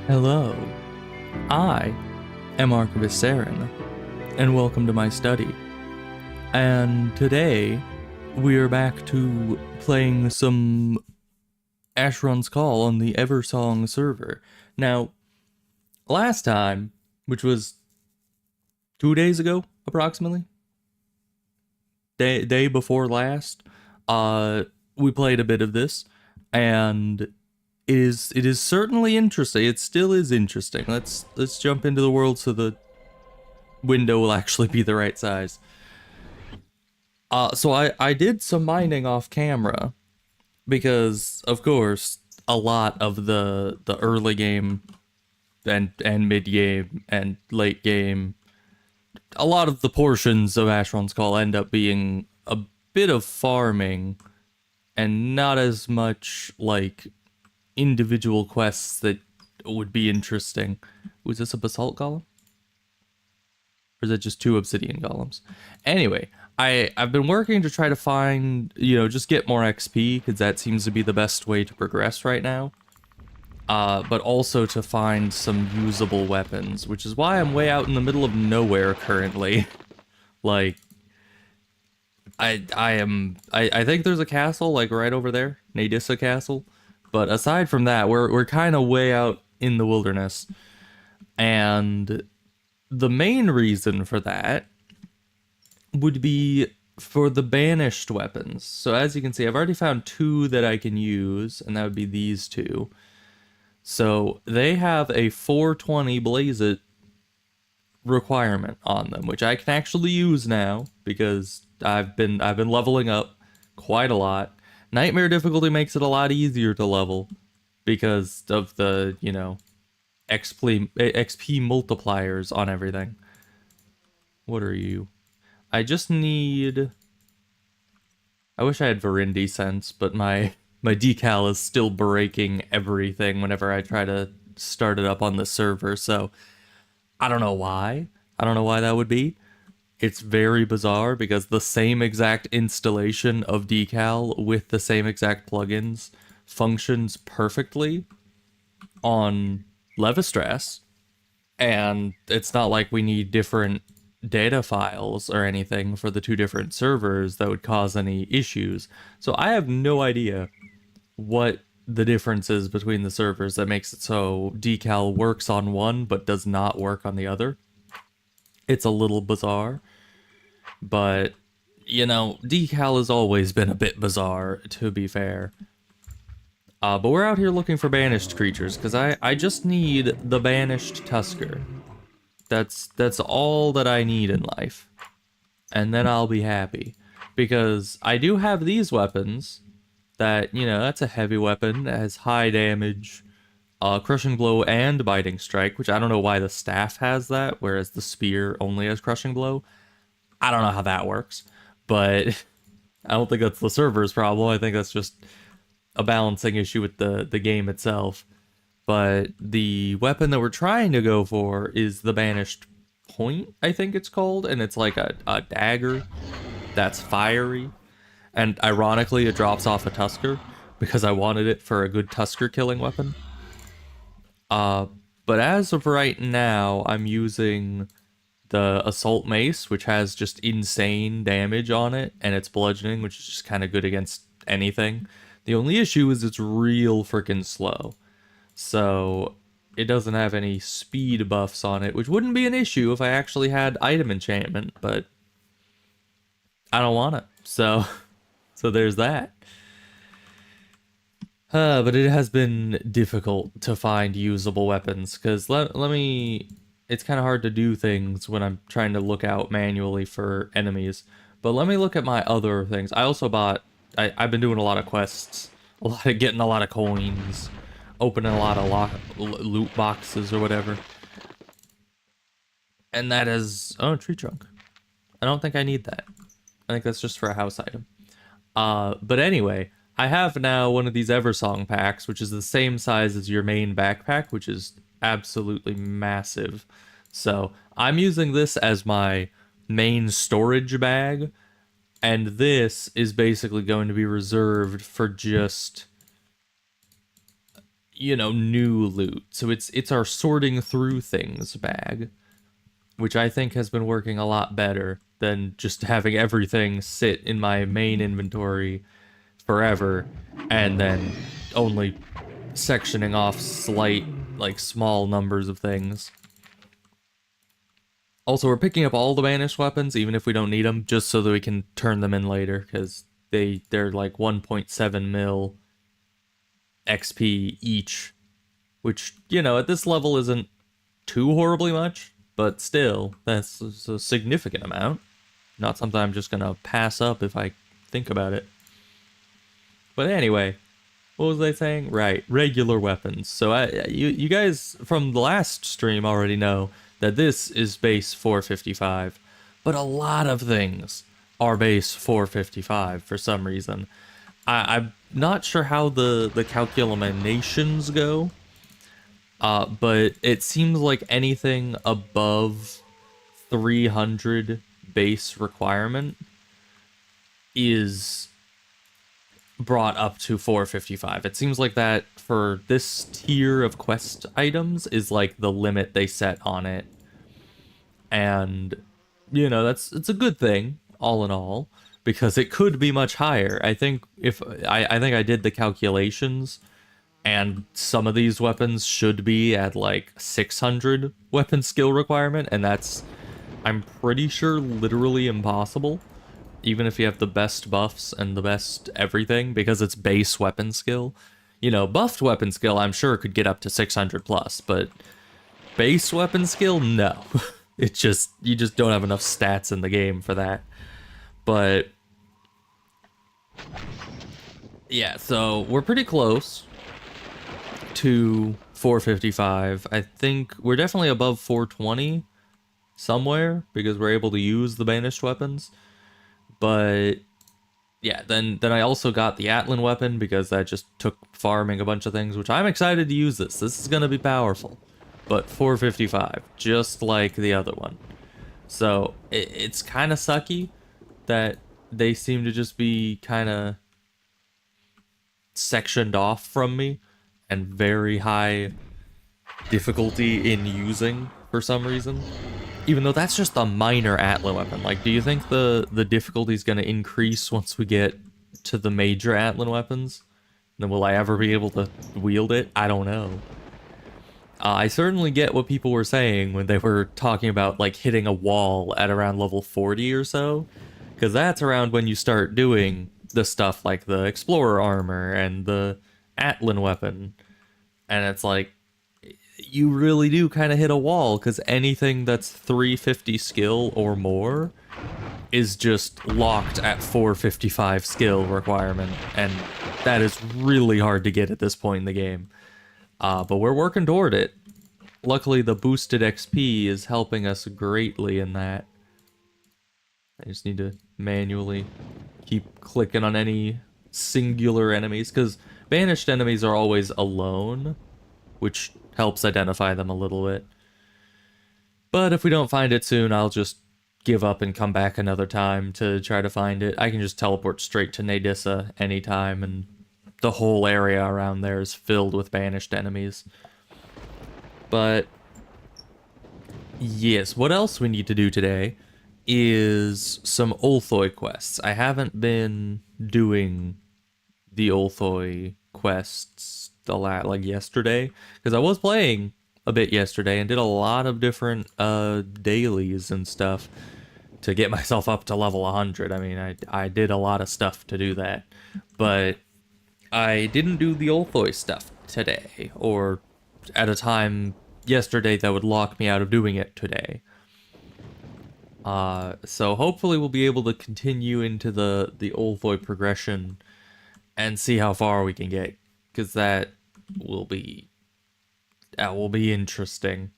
Hello, I am Asheron, and welcome to my study. And today, we are back to playing some Asheron's Call on the Eversong server. Now, last time, which was 2 days ago, approximately, day before last, we played a bit of this, and it is certainly interesting. It still is interesting. Let's jump into the world so the window will actually be the right size. So I did some mining off camera because, of course, a lot of the early game and mid game and late game, a lot of the portions of Asheron's Call end up being a bit of farming and not as much like individual quests that would be interesting. Was this a basalt golem? Or is it just two obsidian golems? Anyway, I've been working to try to find, just get more XP, because that seems to be the best way to progress right now. But also to find some usable weapons, which is why I'm way out in the middle of nowhere currently. Like, I think there's a castle, like, right over there, Nadissa Castle. But aside from that, we're kind of way out in the wilderness. And the main reason for that would be for the banished weapons. So as you can see, I've already found two that I can use, and that would be these two. So they have a 420 Blaze It requirement on them, which I can actually use now because I've been leveling up quite a lot. Nightmare difficulty makes it a lot easier to level because of the, XP multipliers on everything. What are you? I just need... I wish I had Virindi sense, but my decal is still breaking everything whenever I try to start it up on the server, so I don't know why. I don't know why that would be. It's very bizarre because the same exact installation of decal with the same exact plugins functions perfectly on Levistress, and it's not like we need different data files or anything for the two different servers that would cause any issues. So I have no idea what the difference is between the servers that makes it so decal works on one but does not work on the other. It's a little bizarre, but decal has always been a bit bizarre, to be fair. But we're out here looking for banished creatures, because I just need the banished Tusker. That's all that I need in life. And then I'll be happy. Because I do have these weapons that, that's a heavy weapon that has high damage, crushing blow and biting strike, which I don't know why the staff has that, whereas the spear only has crushing blow. I don't know how that works, but I don't think that's the server's problem. I think that's just a balancing issue with the game itself. But the weapon that we're trying to go for is the Banished Point, I think it's called, and it's like a dagger that's fiery. And ironically, it drops off a Tusker, because I wanted it for a good Tusker killing weapon. But as of right now, I'm using the Assault Mace, which has just insane damage on it, and it's bludgeoning, which is just kind of good against anything. The only issue is it's real freaking slow. So it doesn't have any speed buffs on it, which wouldn't be an issue if I actually had item enchantment, but I don't want it. So there's that. But it has been difficult to find usable weapons, because let me... It's kind of hard to do things when I'm trying to look out manually for enemies. But let me look at my other things. I also bought... I've been doing a lot of quests, getting a lot of coins, opening a lot of loot boxes or whatever. And that is... Oh, tree trunk. I don't think I need that. I think that's just for a house item. But anyway, I have now one of these Eversong packs, which is the same size as your main backpack, which is absolutely massive. So I'm using this as my main storage bag, and this is basically going to be reserved for just new loot. So it's our sorting through things bag, which I think has been working a lot better than just having everything sit in my main inventory forever and then only sectioning off slight, like small numbers of things. Also, we're picking up all the banished weapons, even if we don't need them, just so that we can turn them in later, because they're like 1.7 mil XP each, which, at this level isn't too horribly much, but still, that's a significant amount. Not something I'm just gonna pass up if I think about it. But anyway, what was I saying? Right, regular weapons. So you guys from the last stream already know that this is base 455, but a lot of things are base 455 for some reason. I'm not sure how the calculations go, but it seems like anything above 300 base requirement is brought up to 455. It seems like that for this tier of quest items is like the limit they set on it. And it's a good thing all in all, because it could be much higher. I think I did the calculations, and some of these weapons should be at like 600 weapon skill requirement, and that's, I'm pretty sure, literally impossible, even if you have the best buffs and the best everything, because it's base weapon skill. Buffed weapon skill, I'm sure, could get up to 600 plus, but base weapon skill, no. You just don't have enough stats in the game for that. But yeah, so we're pretty close to 455. I think we're definitely above 420 somewhere, because we're able to use the banished weapons. But yeah, then I also got the Atlan weapon, because that just took farming a bunch of things, which I'm excited to use this. This is going to be powerful. But 455, just like the other one. So it's kind of sucky that they seem to just be kind of sectioned off from me, and very high difficulty in using for some reason. Even though that's just a minor Atlan weapon. Like, do you think the difficulty is going to increase once we get to the major Atlan weapons? Then will I ever be able to wield it? I don't know. I certainly get what people were saying when they were talking about, like, hitting a wall at around level 40 or so. Because that's around when you start doing the stuff like the Explorer armor and the Atlan weapon. And it's like, you really do kind of hit a wall, because anything that's 350 skill or more is just locked at 455 skill requirement. And that is really hard to get at this point in the game. But we're working toward it. Luckily, the boosted XP is helping us greatly in that. I just need to manually keep clicking on any singular enemies, because banished enemies are always alone, which helps identify them a little bit. But if we don't find it soon, I'll just give up and come back another time to try to find it. I can just teleport straight to Nadissa anytime, and the whole area around there is filled with banished enemies. But yes, what else we need to do today is some Ulthoi quests. I haven't been doing the Ulthoi quests like yesterday, because I was playing a bit yesterday and did a lot of different dailies and stuff to get myself up to level 100. I mean, I did a lot of stuff to do that, but I didn't do the Ulthoi stuff today, or at a time yesterday that would lock me out of doing it today. So hopefully we'll be able to continue into the Ulthoi progression and see how far we can get, because that will be interesting.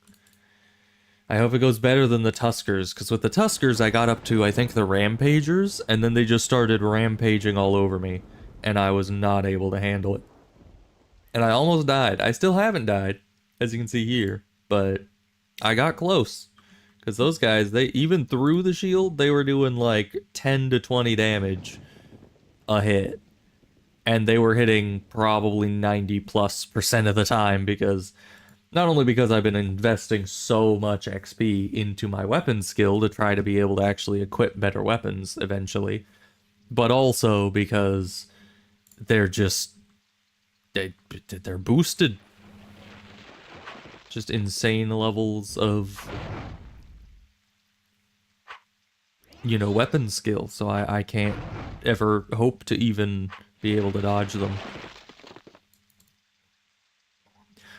I hope it goes better than the Tuskers, because with the Tuskers I got up to, I think, the Rampagers, and then they just started rampaging all over me, and I was not able to handle it. And I almost died. I still haven't died, as you can see here, but I got close. Because those guys, they even through the shield, they were doing like 10 to 20 damage a hit. and they were hitting probably 90+% of the time, because not only because I've been investing so much XP into my weapon skill to try to be able to actually equip better weapons eventually, but also because they're just they're boosted, just insane levels of, you know, weapon skill, so I can't ever hope to even be able to dodge them.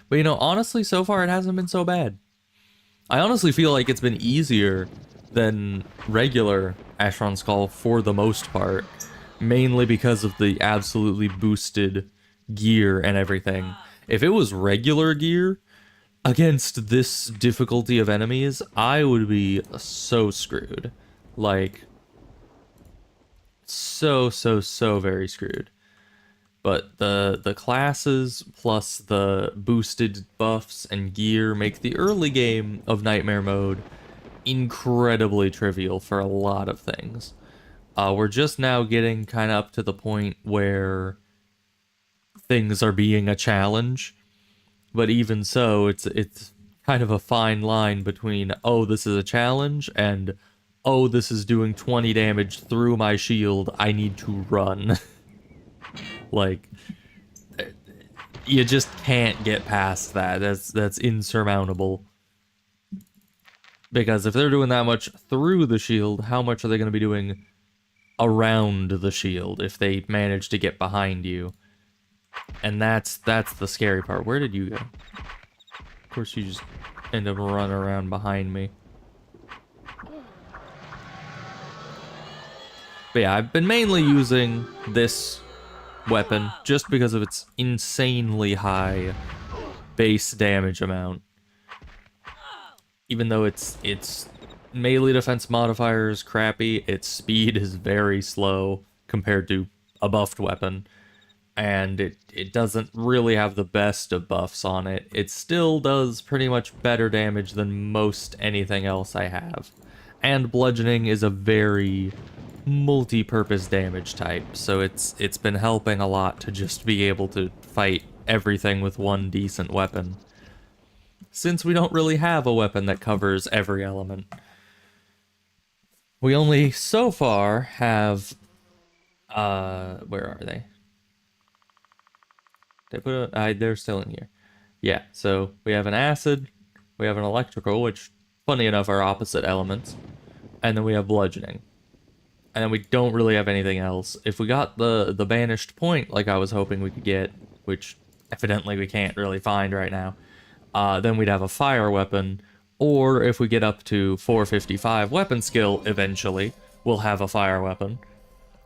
But you know, honestly, so far it hasn't been so bad. I honestly feel like it's been easier than regular Asheron's Call for the most part, mainly because of the absolutely boosted gear and everything. If it was regular gear against this difficulty of enemies, I would be so screwed. Like, so very screwed. But the classes plus the boosted buffs and gear make the early game of Nightmare Mode incredibly trivial for a lot of things. We're just now getting kind of up to the point where things are being a challenge, but even so, it's kind of a fine line between, oh, this is a challenge, and oh, this is doing 20 damage through my shield, I need to run. Like, you just can't get past that. That's insurmountable. Because if they're doing that much through the shield, how much are they going to be doing around the shield if they manage to get behind you? And that's the scary part. Where did you go? Of course, you just end up running around behind me. But yeah, I've been mainly using this weapon just because of its insanely high base damage amount. Even though its melee defense modifier is crappy, its speed is very slow compared to a buffed weapon, and it doesn't really have the best of buffs on it. It still does pretty much better damage than most anything else I have. And bludgeoning is a very multi-purpose damage type, so it's been helping a lot to just be able to fight everything with one decent weapon, since we don't really have a weapon that covers every element. We only so far have where are they? They put they're still in here. Yeah, so we have an acid, we have an electrical, which funny enough are opposite elements, and then we have bludgeoning. And then we don't really have anything else. If we got the banished point like I was hoping we could get, which evidently we can't really find right now, then we'd have a fire weapon, or if we get up to 455 weapon skill eventually, we'll have a fire weapon.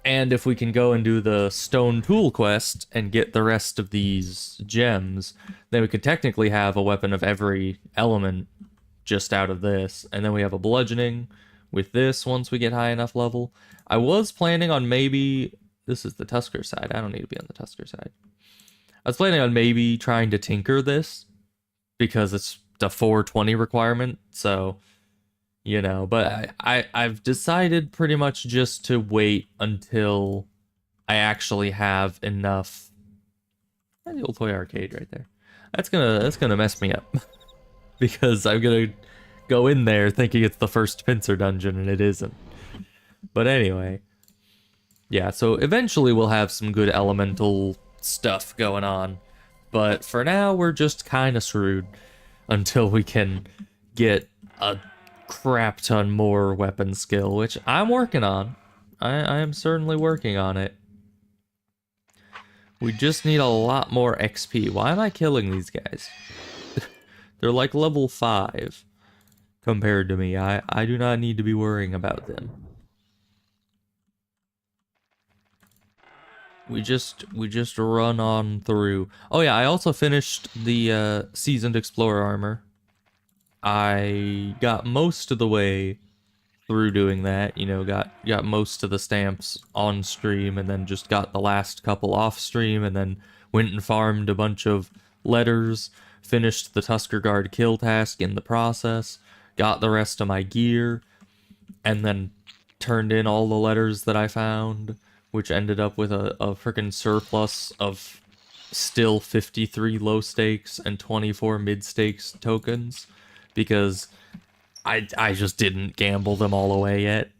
And if we can go and do the stone tool quest and get the rest of these gems, then we could technically have a weapon of every element just out of this. And then we have a bludgeoning with this once we get high enough level. I was planning on maybe... This is the Tusker side. I don't need to be on the Tusker side. I was planning on maybe trying to tinker this, because it's the 420 requirement, so, you know, but I've decided pretty much just to wait until I actually have enough. The old toy arcade right there. That's gonna mess me up. Because I'm gonna go in there thinking it's the first pincer dungeon, and it isn't. But anyway, yeah, so eventually we'll have some good elemental stuff going on, but for now we're just kind of screwed until we can get a crap ton more weapon skill, which I'm working on. I am certainly working on it. We just need a lot more XP. Why am I killing these guys? They're like level 5 compared to me. I do not need to be worrying about them. We just run on through. Oh yeah, I also finished the Seasoned Explorer armor. I got most of the way through doing that, you know, got most of the stamps on stream, and then just got the last couple off stream, and then went and farmed a bunch of letters, finished the Tusker Guard kill task in the process, got the rest of my gear, and then turned in all the letters that I found, which ended up with a freaking surplus of still 53 low stakes and 24 mid stakes tokens, because I just didn't gamble them all away yet.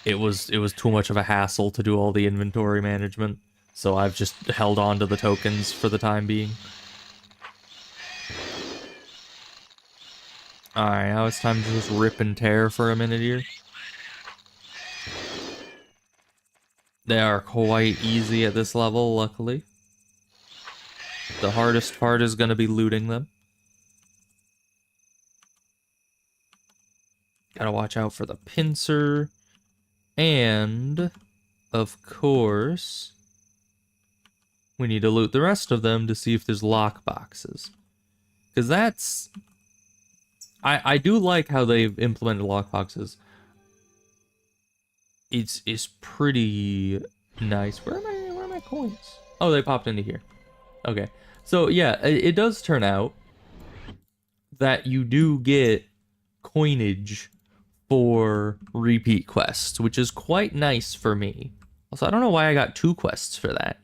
It was too much of a hassle to do all the inventory management, so I've just held on to the tokens for the time being. Alright, now it's time to just rip and tear for a minute here. They are quite easy at this level, luckily. The hardest part is going to be looting them. Gotta watch out for the pincer. And, of course, we need to loot the rest of them to see if there's lock boxes. Because that's... I do like how they've implemented lock boxes. It's pretty nice. Where are my coins? Oh, they popped into here. Okay. So, yeah, it does turn out that you do get coinage for repeat quests, which is quite nice for me. Also, I don't know why I got 2 quests for that.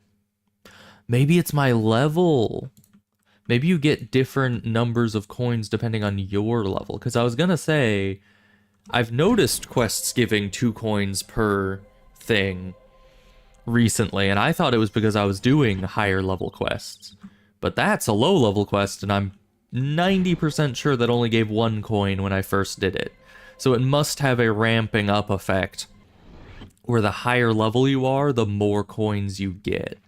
Maybe it's my level. Maybe you get different numbers of coins depending on your level. Because I was going to say, I've noticed quests giving 2 coins per thing recently, and I thought it was because I was doing higher level quests. But that's a low level quest, and I'm 90% sure that only gave 1 coin when I first did it. So it must have a ramping up effect, where the higher level you are, the more coins you get.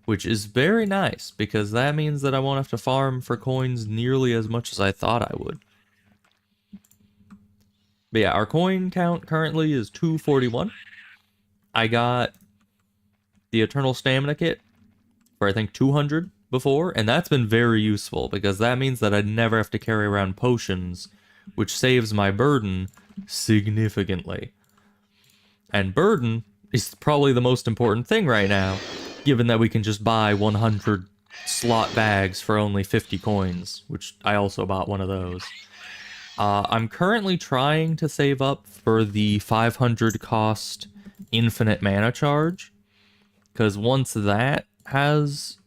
Which is very nice, because that means that I won't have to farm for coins nearly as much as I thought I would. But yeah, our coin count currently is 241. I got the Eternal Stamina Kit for I think 200 before, and that's been very useful, because that means that I never have to carry around potions, which saves my burden significantly. And burden is probably the most important thing right now, given that we can just buy 100 slot bags for only 50 coins, which I also bought one of those. I'm currently trying to save up for the 500 cost infinite mana charge, because once that has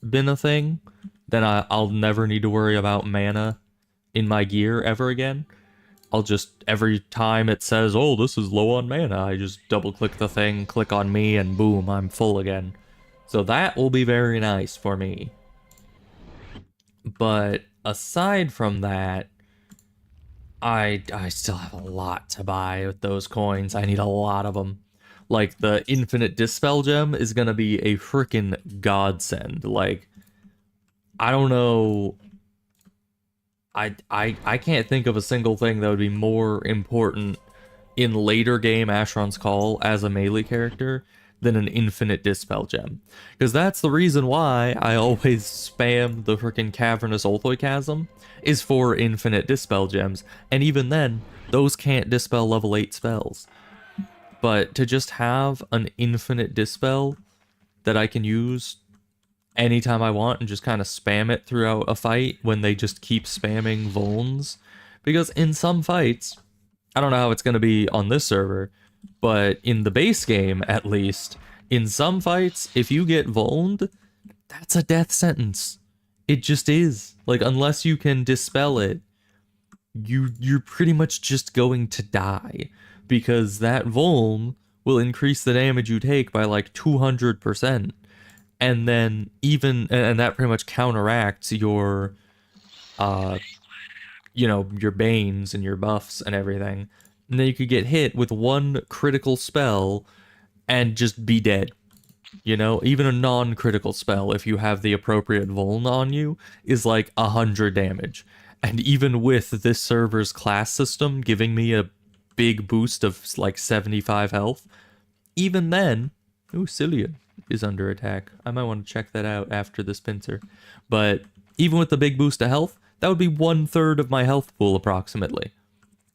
been a thing, then I'll never need to worry about mana in my gear ever again. I'll just, every time it says, oh, this is low on mana, I just double click the thing, click on me, and boom, I'm full again. So that will be very nice for me. But aside from that, I still have a lot to buy with those coins. I need a lot of them. Like, the infinite dispel gem is gonna be a freaking godsend. Like, I don't know... I can't think of a single thing that would be more important in later game Asheron's Call as a melee character than an infinite dispel gem. Because that's the reason why I always spam the freaking cavernous Ulthoi chasm, is for infinite dispel gems, and even then, those can't dispel level 8 spells. But to just have an infinite dispel that I can use anytime I want and just kind of spam it throughout a fight when they just keep spamming vulns. Because in some fights, I don't know how it's going to be on this server, but in the base game, at least, in some fights, if you get vulned, that's a death sentence. It just is. Like, unless you can dispel it, you're pretty much just going to die. Because that vuln will increase the damage you take by like 200%. And then and that pretty much counteracts your, you know, your banes and your buffs and everything. And then you could get hit with one critical spell and just be dead. You know, even a non-critical spell, if you have the appropriate vuln on you, is like 100 damage. And even with this server's class system giving me a big boost of like 75 health, even then, ooh, Cillian is under attack. I might want to check that out after this pincer. But even with the big boost of health, that would be 1/3 of my health pool approximately.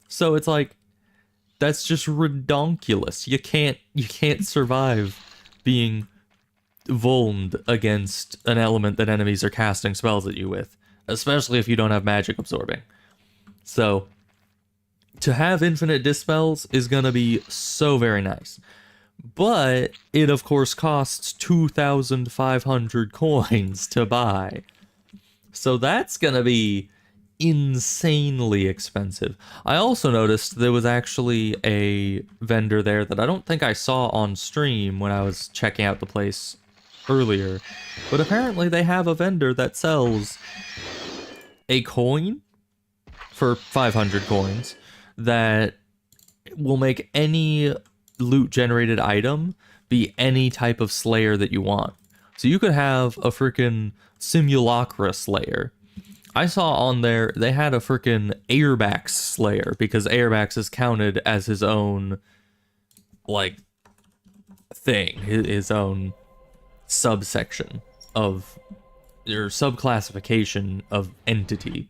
So it's like, that's just redonkulous. You can't survive being vulned against an element that enemies are casting spells at you with, especially if you don't have magic absorbing. So to have infinite dispels is gonna be so very nice. But it, of course, costs 2,500 coins to buy. So that's gonna be insanely expensive. I also noticed there was actually a vendor there that I don't think I saw on stream when I was checking out the place earlier. But apparently they have a vendor that sells a coin for 500 coins that will make any loot generated item be any type of slayer that you want. So you could have a freaking simulacra slayer. I saw on there they had a freaking Airbax slayer because Airbax is counted as his own like thing, his own subsection of or subclassification of entity,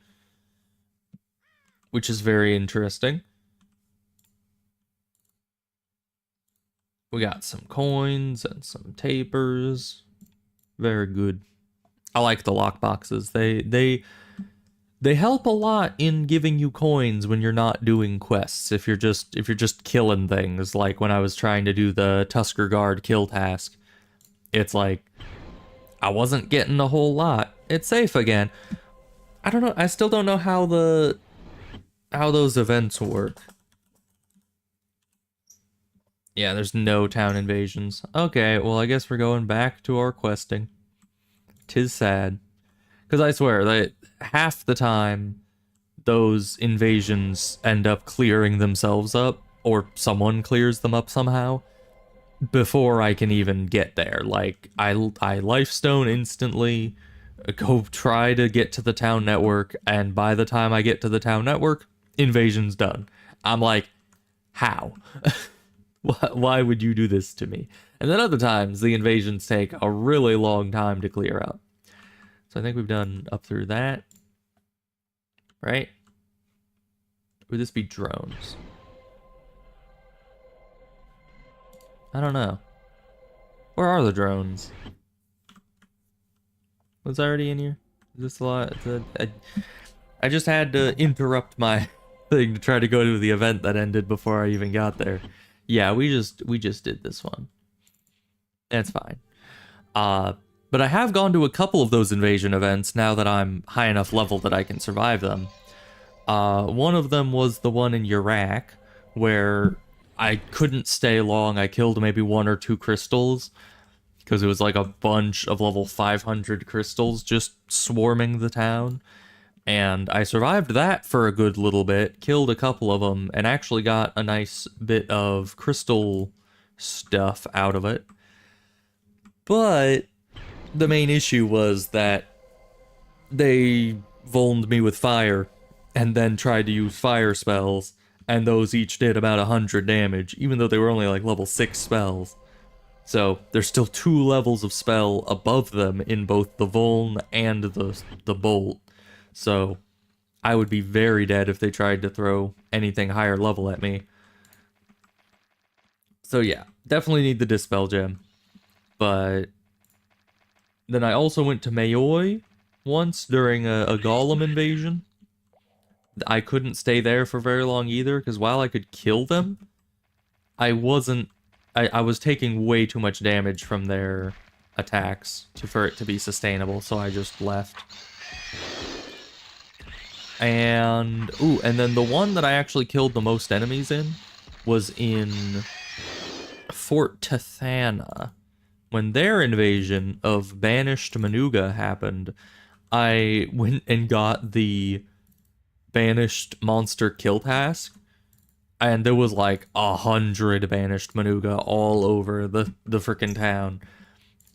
which is very interesting. We got some coins and some tapers. Very good. I like the lockboxes. They help a lot in giving you coins when you're not doing quests. If you're just killing things, like when I was trying to do the Tusker Guard kill task, it's like I wasn't getting a whole lot. It's safe again. I don't know. I still don't know how those events work. Yeah, there's no town invasions. Okay, well, I guess we're going back to our questing. 'Tis sad. Because I swear, that half the time, those invasions end up clearing themselves up, or someone clears them up somehow, before I can even get there. Like, I lifestone instantly, go try to get to the town network, and by the time I get to the town network, invasion's done. I'm like, how? Why would you do this to me? And then other times, the invasions take a really long time to clear up. So I think we've done up through that. Right? Would this be drones? I don't know. Where are the drones? Was I already in here? Is this a lot? I just had to interrupt my thing to try to go to the event that ended before I even got there. Yeah, we just did this one. That's fine. But I have gone to a couple of those invasion events now that I'm high enough level that I can survive them. One of them was the one in Iraq, where I couldn't stay long. I killed maybe 1 or 2 crystals, because it was like a bunch of level 500 crystals just swarming the town. And I survived that for a good little bit, killed a couple of them, and actually got a nice bit of crystal stuff out of it. But the main issue was that they vulned me with fire, and then tried to use fire spells, and those each did about 100 damage, even though they were only like level 6 spells. So there's still 2 levels of spell above them in both the vuln and the bolt. So I would be very dead if they tried to throw anything higher level at me. So yeah, definitely need the Dispel Gem. But then I also went to Mayoi once during a Golem invasion. I couldn't stay there for very long either, because while I could kill them, I was taking way too much damage from their attacks for it to be sustainable, so I just left. And then the one that I actually killed the most enemies in was in Fort Tathana. When their invasion of Banished Manuga happened, I went and got the Banished Monster Kill task, and there was like 100 Banished Manuga all over the frickin' town,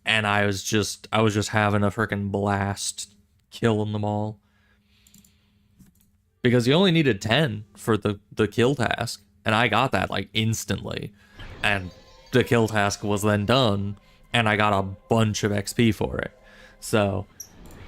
and I was just having a frickin' blast killing them all. Because you only needed 10 for the kill task, and I got that like instantly. And the kill task was then done, and I got a bunch of XP for it. So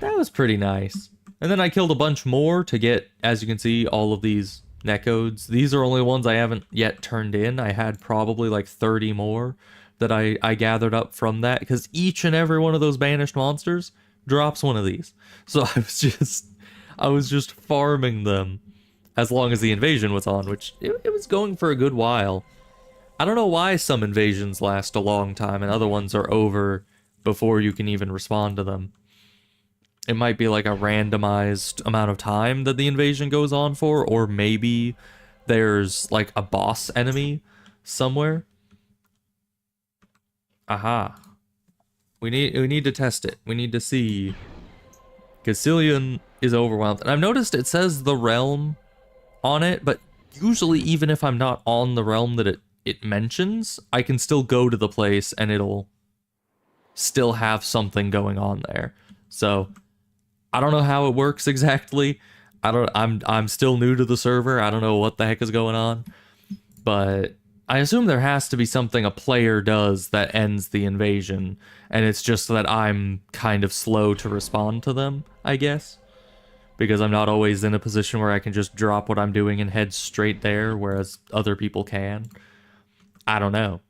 that was pretty nice. And then I killed a bunch more to get, as you can see, all of these netcodes. These are only ones I haven't yet turned in. I had probably like 30 more that I gathered up from that, because each and every one of those banished monsters drops one of these. So I was just farming them as long as the invasion was on, which it was going for a good while. I don't know why some invasions last a long time and other ones are over before you can even respond to them. It might be like a randomized amount of time that the invasion goes on for, or maybe there's like a boss enemy somewhere. Aha. We need to test it. We need to see. Caecilian is overwhelmed. And I've noticed it says the realm on it, but usually even if I'm not on the realm that it mentions, I can still go to the place and it'll still have something going on there. So I don't know how it works exactly. I'm still new to the server. I don't know what the heck is going on. But I assume there has to be something a player does that ends the invasion, and it's just that I'm kind of slow to respond to them, I guess. Because I'm not always in a position where I can just drop what I'm doing and head straight there, whereas other people can. I don't know.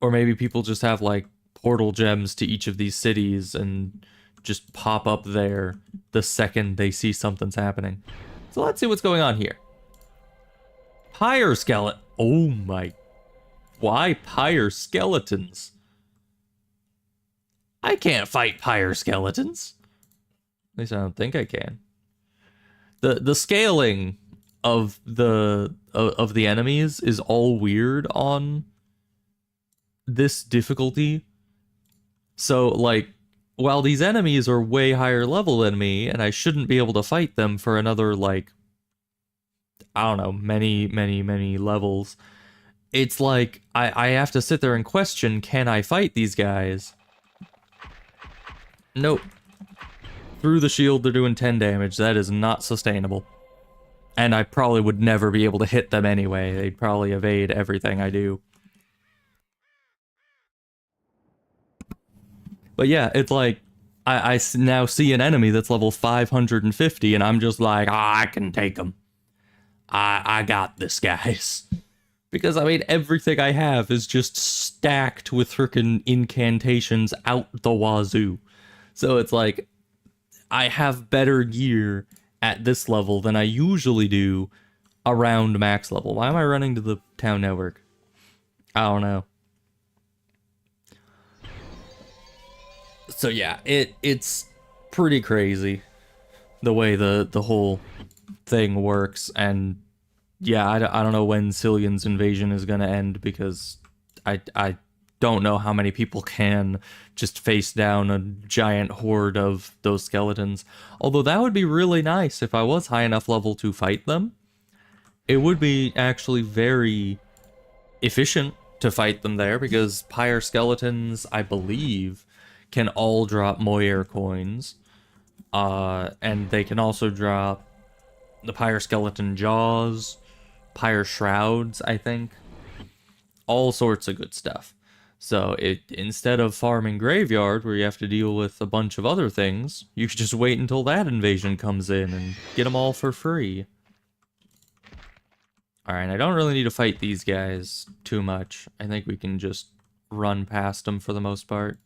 Or maybe people just have, like, portal gems to each of these cities and just pop up there the second they see something's happening. So let's see what's going on here. Pyre skeleton. Oh my. Why pyre skeletons? I can't fight pyre skeletons. At least I don't think I can. The scaling of the enemies is all weird on this difficulty. So like, while these enemies are way higher level than me, and I shouldn't be able to fight them for another, like, I don't know, many levels, it's like, I have to sit there and question, can I fight these guys? Nope. Through the shield, they're doing 10 damage. That is not sustainable. And I probably would never be able to hit them anyway. They'd probably evade everything I do. But yeah, it's like, I now see an enemy that's level 550, and I'm just like, I can take them. I got this, guys. Because, I mean, everything I have is just stacked with frickin' incantations out the wazoo. So it's like, I have better gear at this level than I usually do around max level. Why am I running to the town network? I don't know. So yeah, it's pretty crazy the way the whole thing works, and yeah, I don't know when Cillian's invasion is gonna end, because I don't know how many people can just face down a giant horde of those skeletons. Although that would be really nice if I was high enough level to fight them. It would be actually very efficient to fight them there, because pyre skeletons, I believe, can all drop Moyer coins. And they can also drop the pyre skeleton jaws, pyre shrouds, I think. All sorts of good stuff. So instead of farming Graveyard, where you have to deal with a bunch of other things, you could just wait until that invasion comes in and get them all for free. Alright, I don't really need to fight these guys too much. I think we can just run past them for the most part.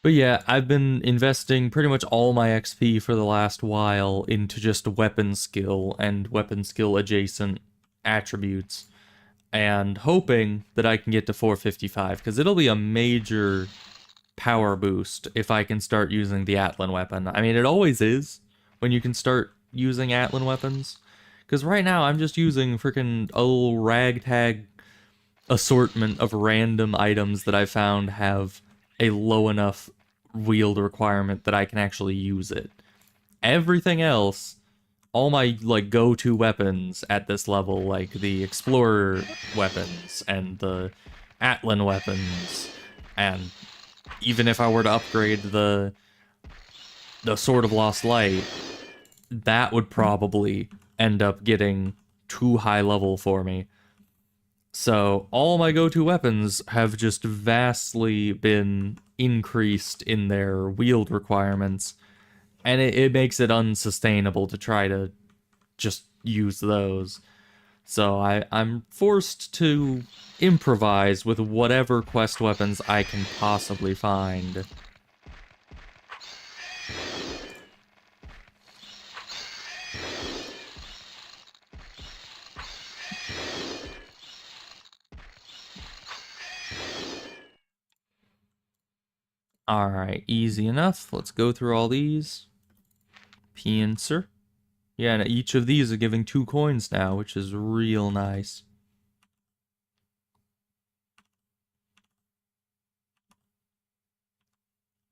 But yeah, I've been investing pretty much all my XP for the last while into just weapon skill and weapon skill adjacent attributes, and hoping that I can get to 455, because it'll be a major power boost if I can start using the Atlan weapon. I mean, it always is when you can start using Atlan weapons, because right now I'm just using freaking a little ragtag assortment of random items that I found have a low enough wield requirement that I can actually use it. Everything else, all my like go-to weapons at this level, like the Explorer weapons and the Atlan weapons, and even if I were to upgrade the Sword of Lost Light, that would probably end up getting too high level for me. So all my go-to weapons have just vastly been increased in their wield requirements, and it makes it unsustainable to try to just use those. So I'm forced to improvise with whatever quest weapons I can possibly find. Alright, easy enough. Let's go through all these. Pincer. Yeah, and each of these are giving 2 coins now, which is real nice.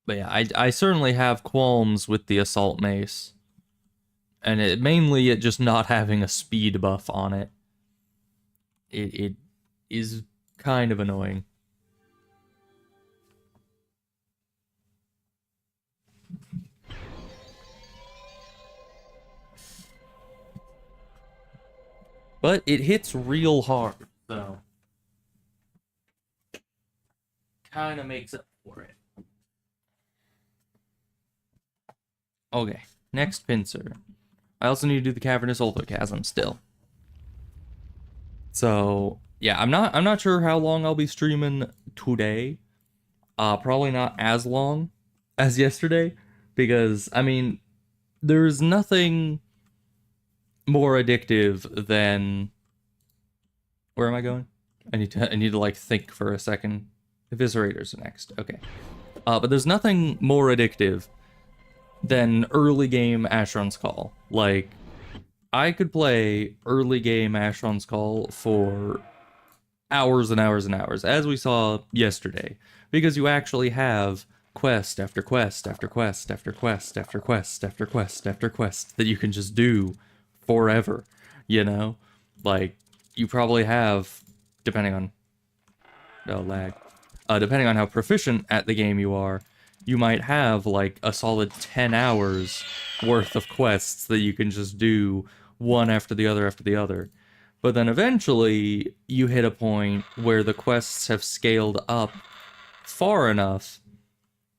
But yeah, I certainly have qualms with the assault mace. And mainly it just not having a speed buff on it. It is kind of annoying. But it hits real hard, so kind of makes up for it. Okay, next pincer. I also need to do the cavernous ulthocasm still. So yeah, I'm not sure how long I'll be streaming today. Probably not as long as yesterday, because I mean, there's nothing more addictive than. Where am I going? I need to like think for a second. Eviscerators are next. Okay. But there's nothing more addictive than early game Asheron's Call. Like, I could play early game Asheron's Call for hours and hours and hours, as we saw yesterday, because you actually have quest after quest after quest after quest after quest after quest after quest that you can just do forever, you know? Like, you probably have, depending on lag, depending on how proficient at the game you are, you might have like a solid 10 hours worth of quests that you can just do one after the other after the other. But then eventually you hit a point where the quests have scaled up far enough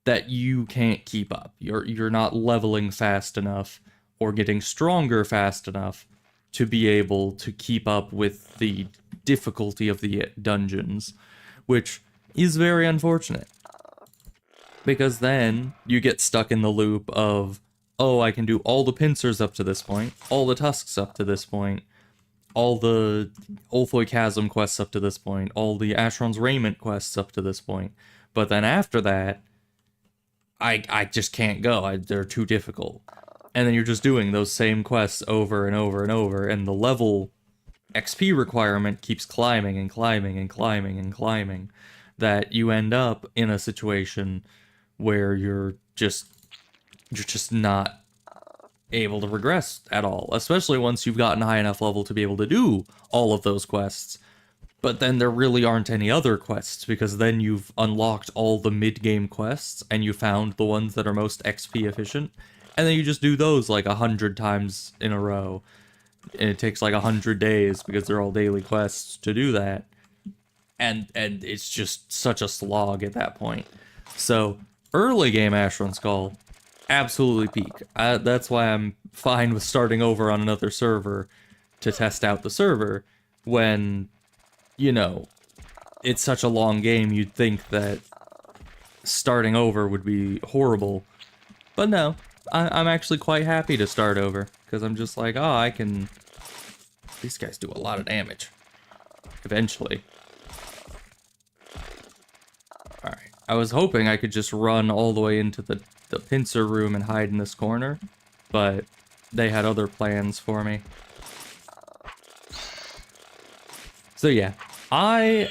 that you can't keep up. You're not leveling fast enough or getting stronger fast enough to be able to keep up with the difficulty of the dungeons, which is very unfortunate. Because then you get stuck in the loop of, oh, I can do all the pincers up to this point, all the tusks up to this point, all the Ulthoi Chasm quests up to this point, all the Asheron's Raiment quests up to this point. But then after that, I just can't go. They're too difficult. And then you're just doing those same quests over and over and over, and the level XP requirement keeps climbing and climbing and climbing and climbing, that you end up in a situation where you're just not able to progress at all, especially once you've gotten high enough level to be able to do all of those quests. But then there really aren't any other quests, because then you've unlocked all the mid-game quests, and you found the ones that are most XP efficient, and then you just do those like 100 times in a row. And it takes like 100 days, because they're all daily quests, to do that. And it's just such a slog at that point. So, early game Asheron's Call, absolutely peak. That's why I'm fine with starting over on another server to test out the server, when, you know, it's such a long game, you'd think that starting over would be horrible. But no, I'm actually quite happy to start over, because I'm just like, oh, I can... These guys do a lot of damage. Eventually. Alright, I was hoping I could just run all the way into the pincer room and hide in this corner, but they had other plans for me. So yeah, I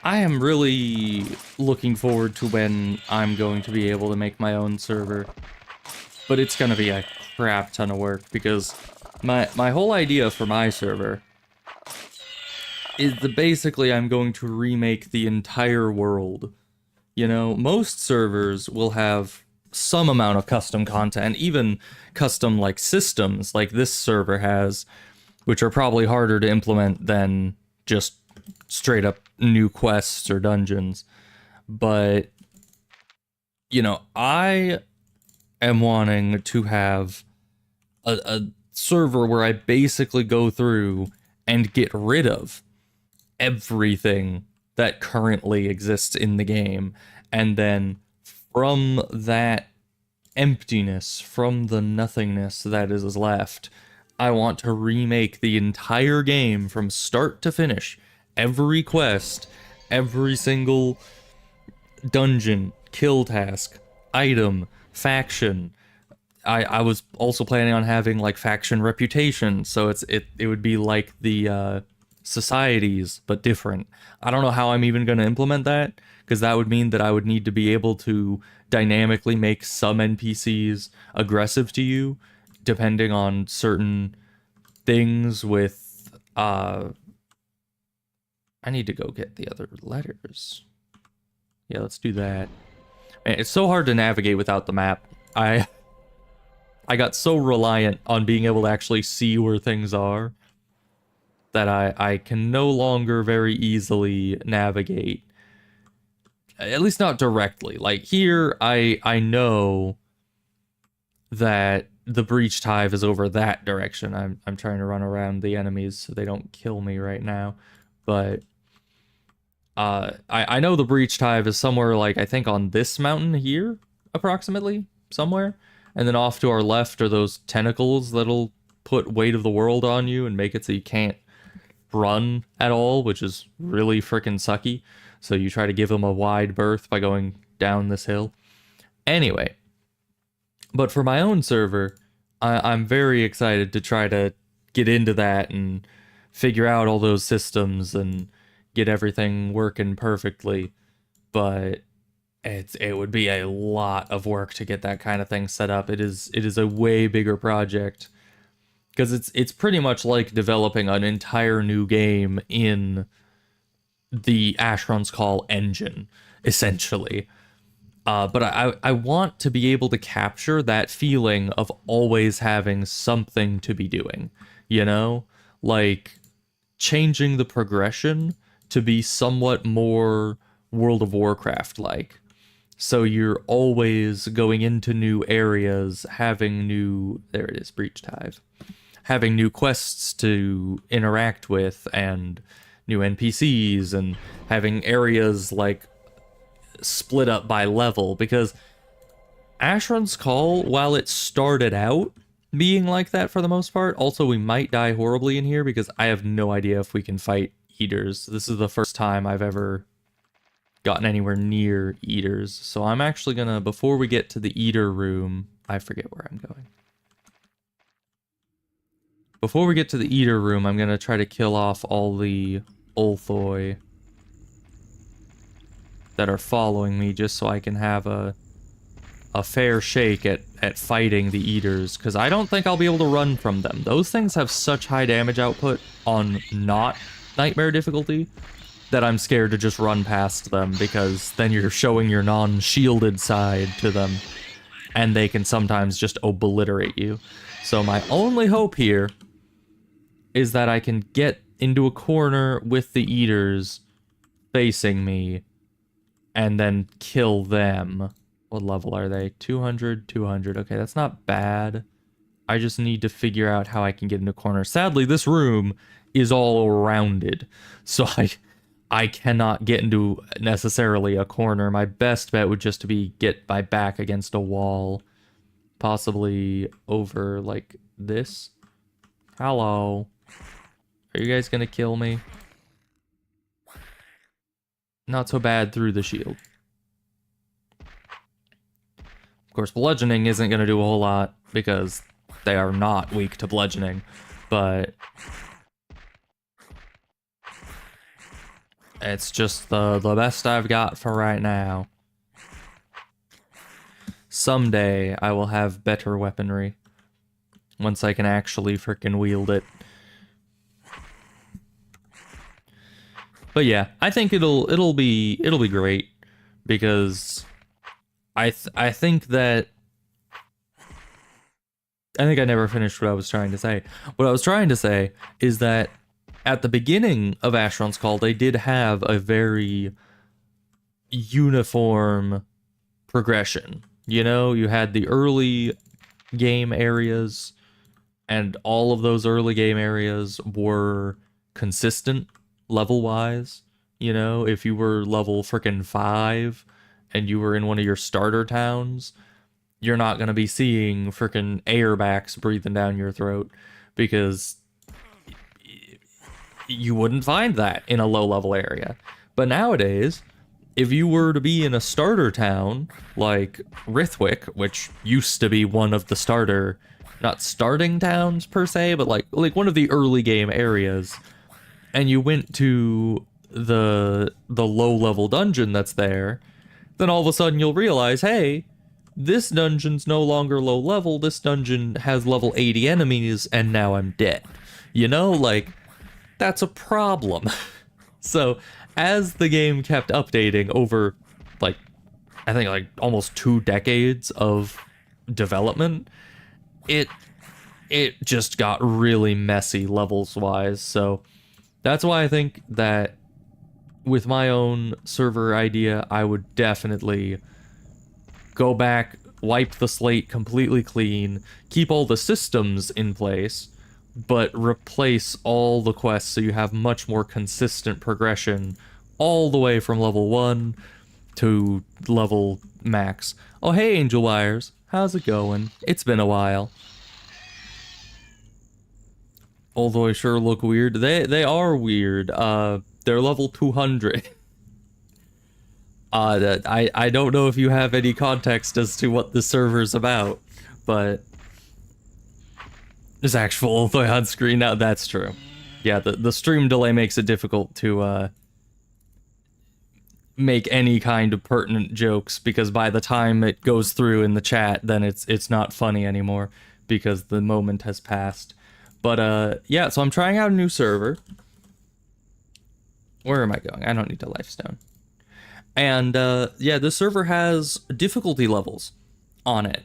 am really looking forward to when I'm going to be able to make my own server, but it's gonna be a crap ton of work, because my whole idea for my server is that basically I'm going to remake the entire world. You know, most servers will have some amount of custom content, even custom like systems like this server has, which are probably harder to implement than just straight up new quests or dungeons. But, you know, I am wanting to have a server where I basically go through and get rid of everything that currently exists in the game, and then from that emptiness, from the nothingness that is left, I want to remake the entire game from start to finish. Every quest, every single dungeon, kill task, item, faction. I was also planning on having like faction reputation, so it would be like the societies but different. I don't know how I'm even going to implement that, because that would mean that I would need to be able to dynamically make some NPCs aggressive to you depending on certain things with I need to go get the other letters. Yeah, let's do that. Man, it's so hard to navigate without the map. I got so reliant on being able to actually see where things are that I can no longer very easily navigate. At least not directly. Like here, I know that the breached hive is over that direction. I'm trying to run around the enemies so they don't kill me right now. But I know the breached hive is somewhere, like, I think on this mountain here, approximately, somewhere. And then off to our left are those tentacles that'll put weight of the world on you and make it so you can't run at all, which is really freaking sucky. So you try to give them a wide berth by going down this hill. Anyway, but for my own server, I'm very excited to try to get into that and figure out all those systems and get everything working perfectly. But it would be a lot of work to get that kind of thing set up. It is a way bigger project, because it's pretty much like developing an entire new game in the Asheron's Call engine, essentially. But I want to be able to capture that feeling of always having something to be doing, you know? Like, changing the progression to be somewhat more World of Warcraft-like. So you're always going into new areas, having new... There it is, Breached Hive. Having new quests to interact with, and new NPCs, and having areas, like, split up by level. Because Asheron's Call, while it started out being like that for the most part, also we might die horribly in here, because I have no idea if we can fight eaters. This is the first time I've ever gotten anywhere near eaters. So I'm actually gonna, before we get to the eater room, I forget where I'm going. Before we get to the eater room, I'm gonna try to kill off all the Ulthoi that are following me, just so I can have a fair shake at fighting the eaters, because I don't think I'll be able to run from them. Those things have such high damage output on not nightmare difficulty that I'm scared to just run past them, because then you're showing your non-shielded side to them, and they can sometimes just obliterate you. So my only hope here is that I can get into a corner with the eaters facing me, and then kill them. What level are they? 200, 200. Okay, that's not bad. I just need to figure out how I can get into a corner. Sadly, this room is all rounded, so I cannot get into necessarily a corner. My best bet would just be get my back against a wall. Possibly over, like, this. Hello. Are you guys gonna kill me? Not so bad through the shield. Of course, bludgeoning isn't going to do a whole lot, because they are not weak to bludgeoning, but it's just the best I've got for right now. Someday, I will have better weaponry, once I can actually frickin' wield it. But yeah, I think it'll be great, because I think that... I think I never finished what I was trying to say. What I was trying to say is that at the beginning of Asheron's Call, they did have a very uniform progression. You know, you had the early game areas, and all of those early game areas were consistent level-wise. You know, if you were level frickin' 5 and you were in one of your starter towns, you're not going to be seeing frickin' airbacks breathing down your throat, because you wouldn't find that in a low-level area. But nowadays, if you were to be in a starter town like Rithwick, which used to be one of the starter, not starting towns per se, but like one of the early game areas, and you went to the low level dungeon that's there, then all of a sudden you'll realize, hey, this dungeon's no longer low level. This dungeon has level 80 enemies, and now I'm dead. You know, like, that's a problem. So, as the game kept updating over, like, I think like almost 2 decades of development, it it just got really messy levels wise. So that's why I think that with my own server idea, I would definitely go back, wipe the slate completely clean, keep all the systems in place, but replace all the quests so you have much more consistent progression all the way from level 1 to level max. Oh, hey, Angel Wires. How's it going? It's been a while. Although they sure look weird. They are weird. They're level 200. I don't know if you have any context as to what the server's about, but there's actual Ulthoy on screen now. That's true. Yeah, the stream delay makes it difficult to make any kind of pertinent jokes, because by the time it goes through in the chat, then it's not funny anymore because the moment has passed. But yeah, so I'm trying out a new server. Where am I going? I don't need a lifestone. And yeah, this server has difficulty levels on it.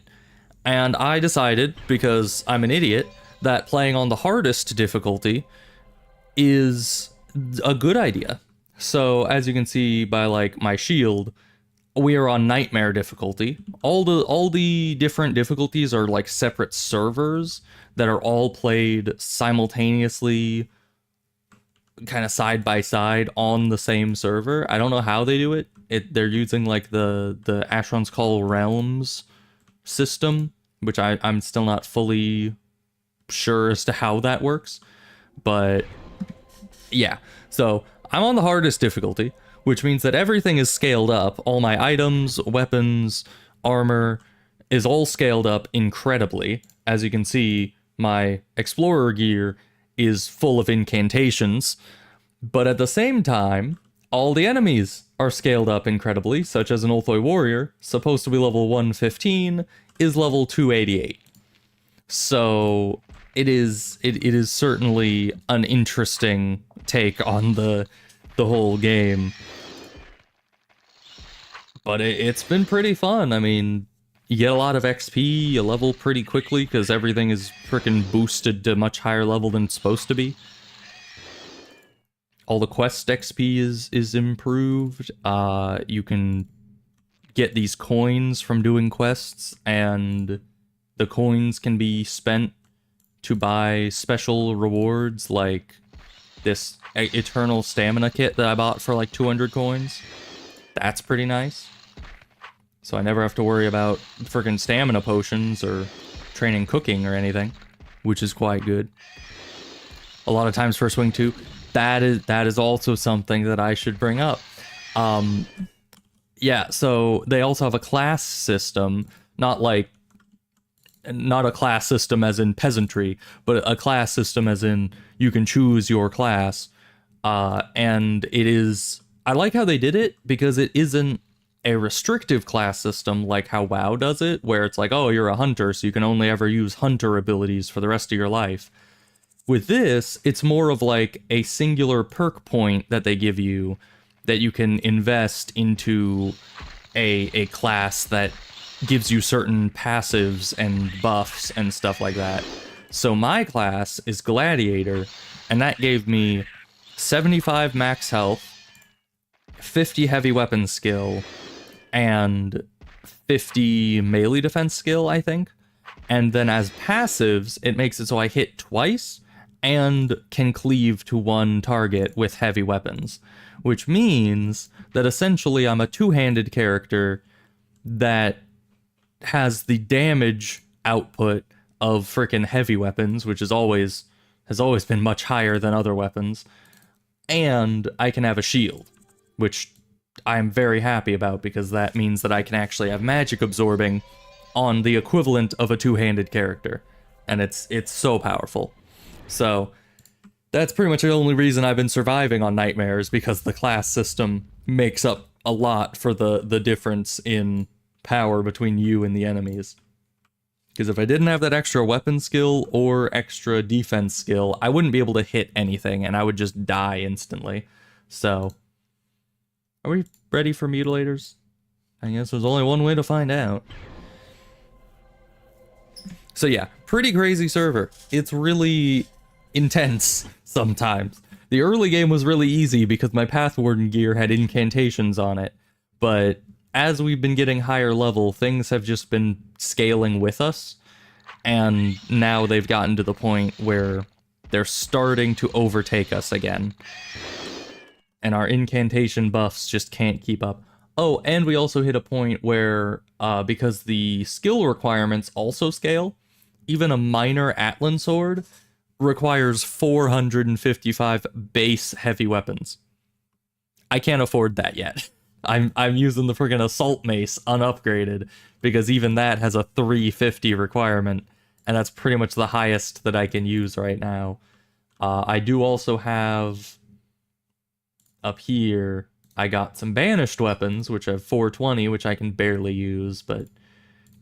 And I decided, because I'm an idiot, that playing on the hardest difficulty is a good idea. So as you can see by like my shield, we are on nightmare difficulty. All the different difficulties are like separate servers that are all played simultaneously, kind of side by side on the same server. I don't know how they do it. They're using like the Asheron's Call Realms system, which I'm still not fully sure as to how that works. But yeah, so I'm on the hardest difficulty, which means that everything is scaled up. All my items, weapons, armor is all scaled up incredibly. As you can see, my explorer gear is full of incantations, but at the same time, all the enemies are scaled up incredibly, such as an Ulthoy warrior, supposed to be level 115, is level 288. So it is certainly an interesting take on the whole game. But it's been pretty fun. I mean, you get a lot of XP, you level pretty quickly because everything is freaking boosted to much higher level than it's supposed to be. All the quest XP is improved. You can get these coins from doing quests, and the coins can be spent to buy special rewards, like this eternal stamina kit that I bought for like 200 coins. That's pretty nice. So I never have to worry about freaking stamina potions or training cooking or anything, which is quite good. A lot of times for Swing 2, that is also something that I should bring up. Yeah, so they also have a class system, not a class system as in peasantry, but a class system as in you can choose your class. And it is, I like how they did it, because it isn't a restrictive class system like how WoW does it, where it's like, oh, you're a hunter, so you can only ever use hunter abilities for the rest of your life. With this, it's more of like a singular perk point that they give you that you can invest into a class that gives you certain passives and buffs and stuff like that. So my class is Gladiator, and that gave me 75 max health, 50 heavy weapon skill, and 50 melee defense skill, I think. And then as passives, it makes it so I hit twice and can cleave to one target with heavy weapons, which means that essentially I'm a two-handed character that has the damage output of freaking heavy weapons, which has always been much higher than other weapons, and I can have a shield, which I'm very happy about, because that means that I can actually have magic absorbing on the equivalent of a two-handed character, and it's so powerful. So that's pretty much the only reason I've been surviving on Nightmares, because the class system makes up a lot for the difference in power between you and the enemies. Because if I didn't have that extra weapon skill or extra defense skill, I wouldn't be able to hit anything, and I would just die instantly. So, are we ready for mutilators? I guess there's only one way to find out. So yeah, pretty crazy server. It's really intense sometimes. The early game was really easy because my Pathwarden gear had incantations on it, but as we've been getting higher level, things have just been scaling with us, and now they've gotten to the point where they're starting to overtake us again. And our incantation buffs just can't keep up. Oh, and we also hit a point where, because the skill requirements also scale, even a minor Atlan sword requires 455 base heavy weapons. I can't afford that yet. I'm using the friggin' assault mace unupgraded, because even that has a 350 requirement, and that's pretty much the highest that I can use right now. I do also have up here, I got some banished weapons, which have 420, which I can barely use, but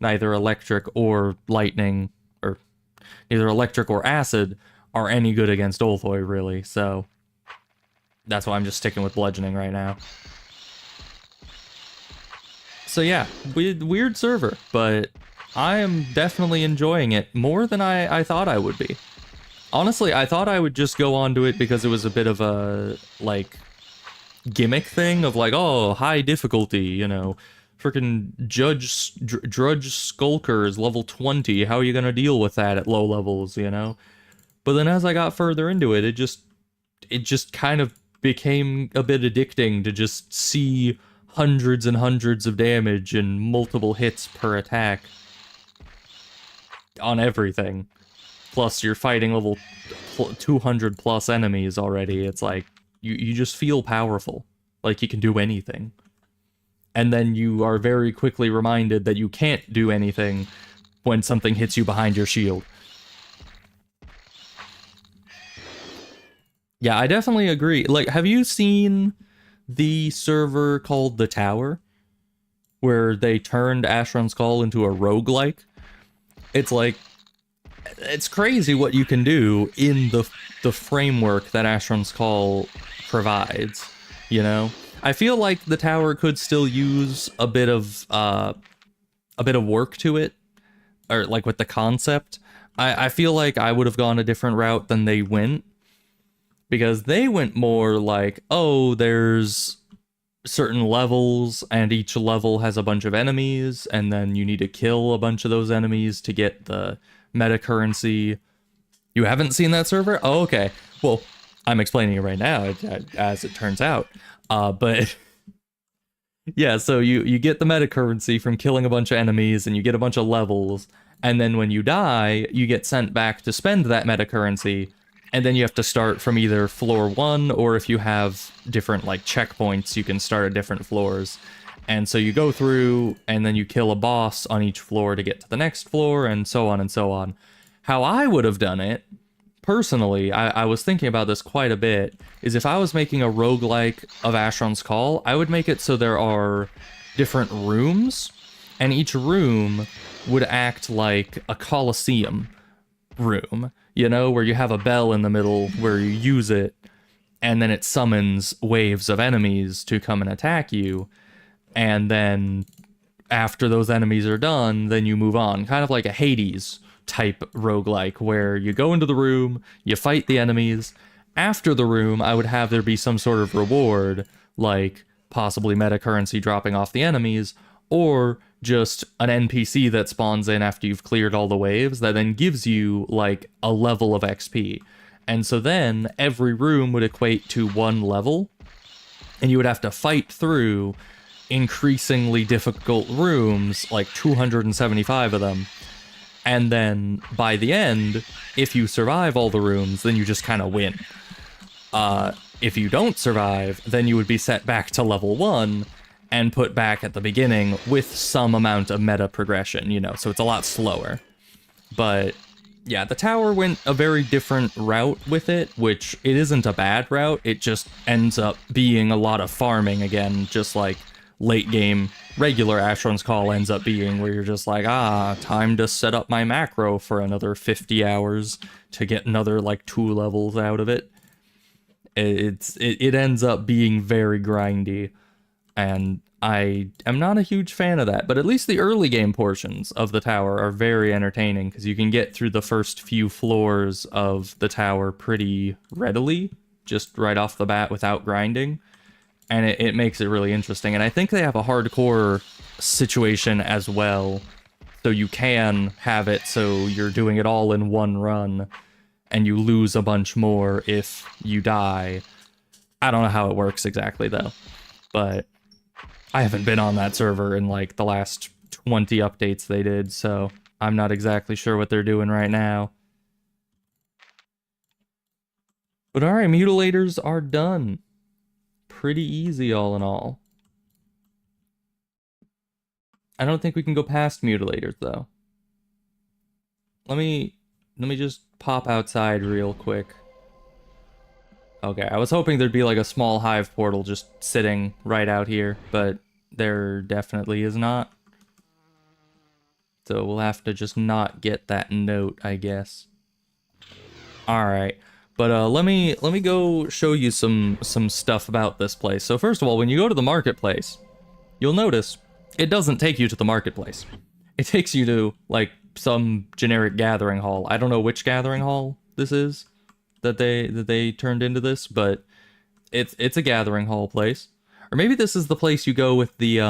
neither electric or lightning, or neither electric or acid, are any good against Ulthoi, really, so that's why I'm just sticking with bludgeoning right now. So yeah, weird server, but I am definitely enjoying it more than I thought I would be. Honestly, I thought I would just go onto it because it was a bit of a, like, gimmick thing of like, oh, high difficulty, you know, freaking Drudge Skulker is level 20, how are you gonna deal with that at low levels, you know? But then as I got further into it, it just kind of became a bit addicting to just see hundreds and hundreds of damage and multiple hits per attack on everything. Plus, you're fighting level 200 plus enemies already. It's like, you just feel powerful, like you can do anything. And then you are very quickly reminded that you can't do anything when something hits you behind your shield. Yeah, I definitely agree. Like, have you seen the server called The Tower, where they turned Asheron's Call into a roguelike? It's like, it's crazy what you can do in the framework that Asheron's Call provides, you know? I feel like The Tower could still use a bit of work to it, or like with the concept. I feel like I would have gone a different route than they went, because they went more like, oh, there's certain levels, and each level has a bunch of enemies, and then you need to kill a bunch of those enemies to get the meta currency. You haven't seen that server? Oh, okay. Well, I'm explaining it right now, as it turns out. But yeah, so you get the meta currency from killing a bunch of enemies, and you get a bunch of levels, and then when you die, you get sent back to spend that meta currency, and then you have to start from either floor 1, or if you have different like checkpoints, you can start at different floors. And so you go through, and then you kill a boss on each floor to get to the next floor, and so on and so on. How I would have done it, personally, I was thinking about this quite a bit, is if I was making a roguelike of Asheron's Call, I would make it so there are different rooms, and each room would act like a coliseum room, you know, where you have a bell in the middle where you use it, and then it summons waves of enemies to come and attack you. And then after those enemies are done, then you move on. Kind of like a Hades type roguelike, where you go into the room, you fight the enemies. After the room, I would have there be some sort of reward, like possibly meta currency dropping off the enemies, or just an NPC that spawns in after you've cleared all the waves that then gives you like a level of XP. And so then every room would equate to one level, and you would have to fight through increasingly difficult rooms, like 275 of them. And then by the end, if you survive all the rooms, then you just kind of win. If you don't survive, then you would be set back to level 1 and put back at the beginning with some amount of meta progression, you know, so it's a lot slower. But yeah, the tower went a very different route with it, which it isn't a bad route, it just ends up being a lot of farming again, just like late game regular Asheron's Call ends up being, where you're just like, time to set up my macro for another 50 hours to get another like 2 levels out of it. It ends up being very grindy, and I am not a huge fan of that, but at least the early game portions of the tower are very entertaining, because you can get through the first few floors of the tower pretty readily, just right off the bat without grinding, and it makes it really interesting. And I think they have a hardcore situation as well, so you can have it so you're doing it all in one run, and you lose a bunch more if you die. I don't know how it works exactly, though, but I haven't been on that server in like the last 20 updates they did, so I'm not exactly sure what they're doing right now. But alright, mutilators are done. Pretty easy all in all. I don't think we can go past mutilators, though. Let me just pop outside real quick. Okay, I was hoping there'd be like a small hive portal just sitting right out here, but there definitely is not. So we'll have to just not get that note, I guess. Alright. But let me go show you some stuff about this place. So first of all, when you go to the marketplace, you'll notice it doesn't take you to the marketplace. It takes you to like some generic gathering hall. I don't know which gathering hall this is that they turned into this, but it's a gathering hall place. Or maybe this is the place you go with the I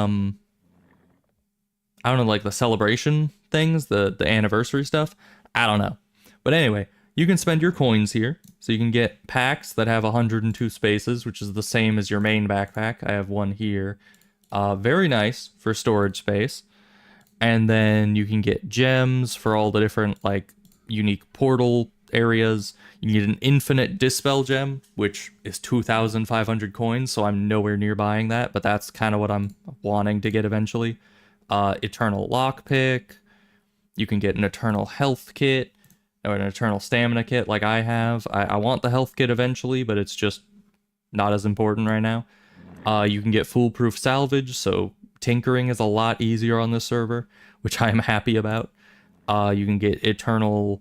don't know, like the celebration things, the anniversary stuff. I don't know. But anyway, you can spend your coins here. So you can get packs that have 102 spaces, which is the same as your main backpack. I have one here. Very nice for storage space. And then you can get gems for all the different like unique portal areas. You need an infinite dispel gem, which is 2,500 coins, so I'm nowhere near buying that, but that's kind of what I'm wanting to get eventually. Eternal lockpick. You can get an eternal health kit or an eternal stamina kit like I have. I want the health kit eventually, but it's just not as important right now. You can get foolproof salvage, so tinkering is a lot easier on this server, which I am happy about. You can get eternal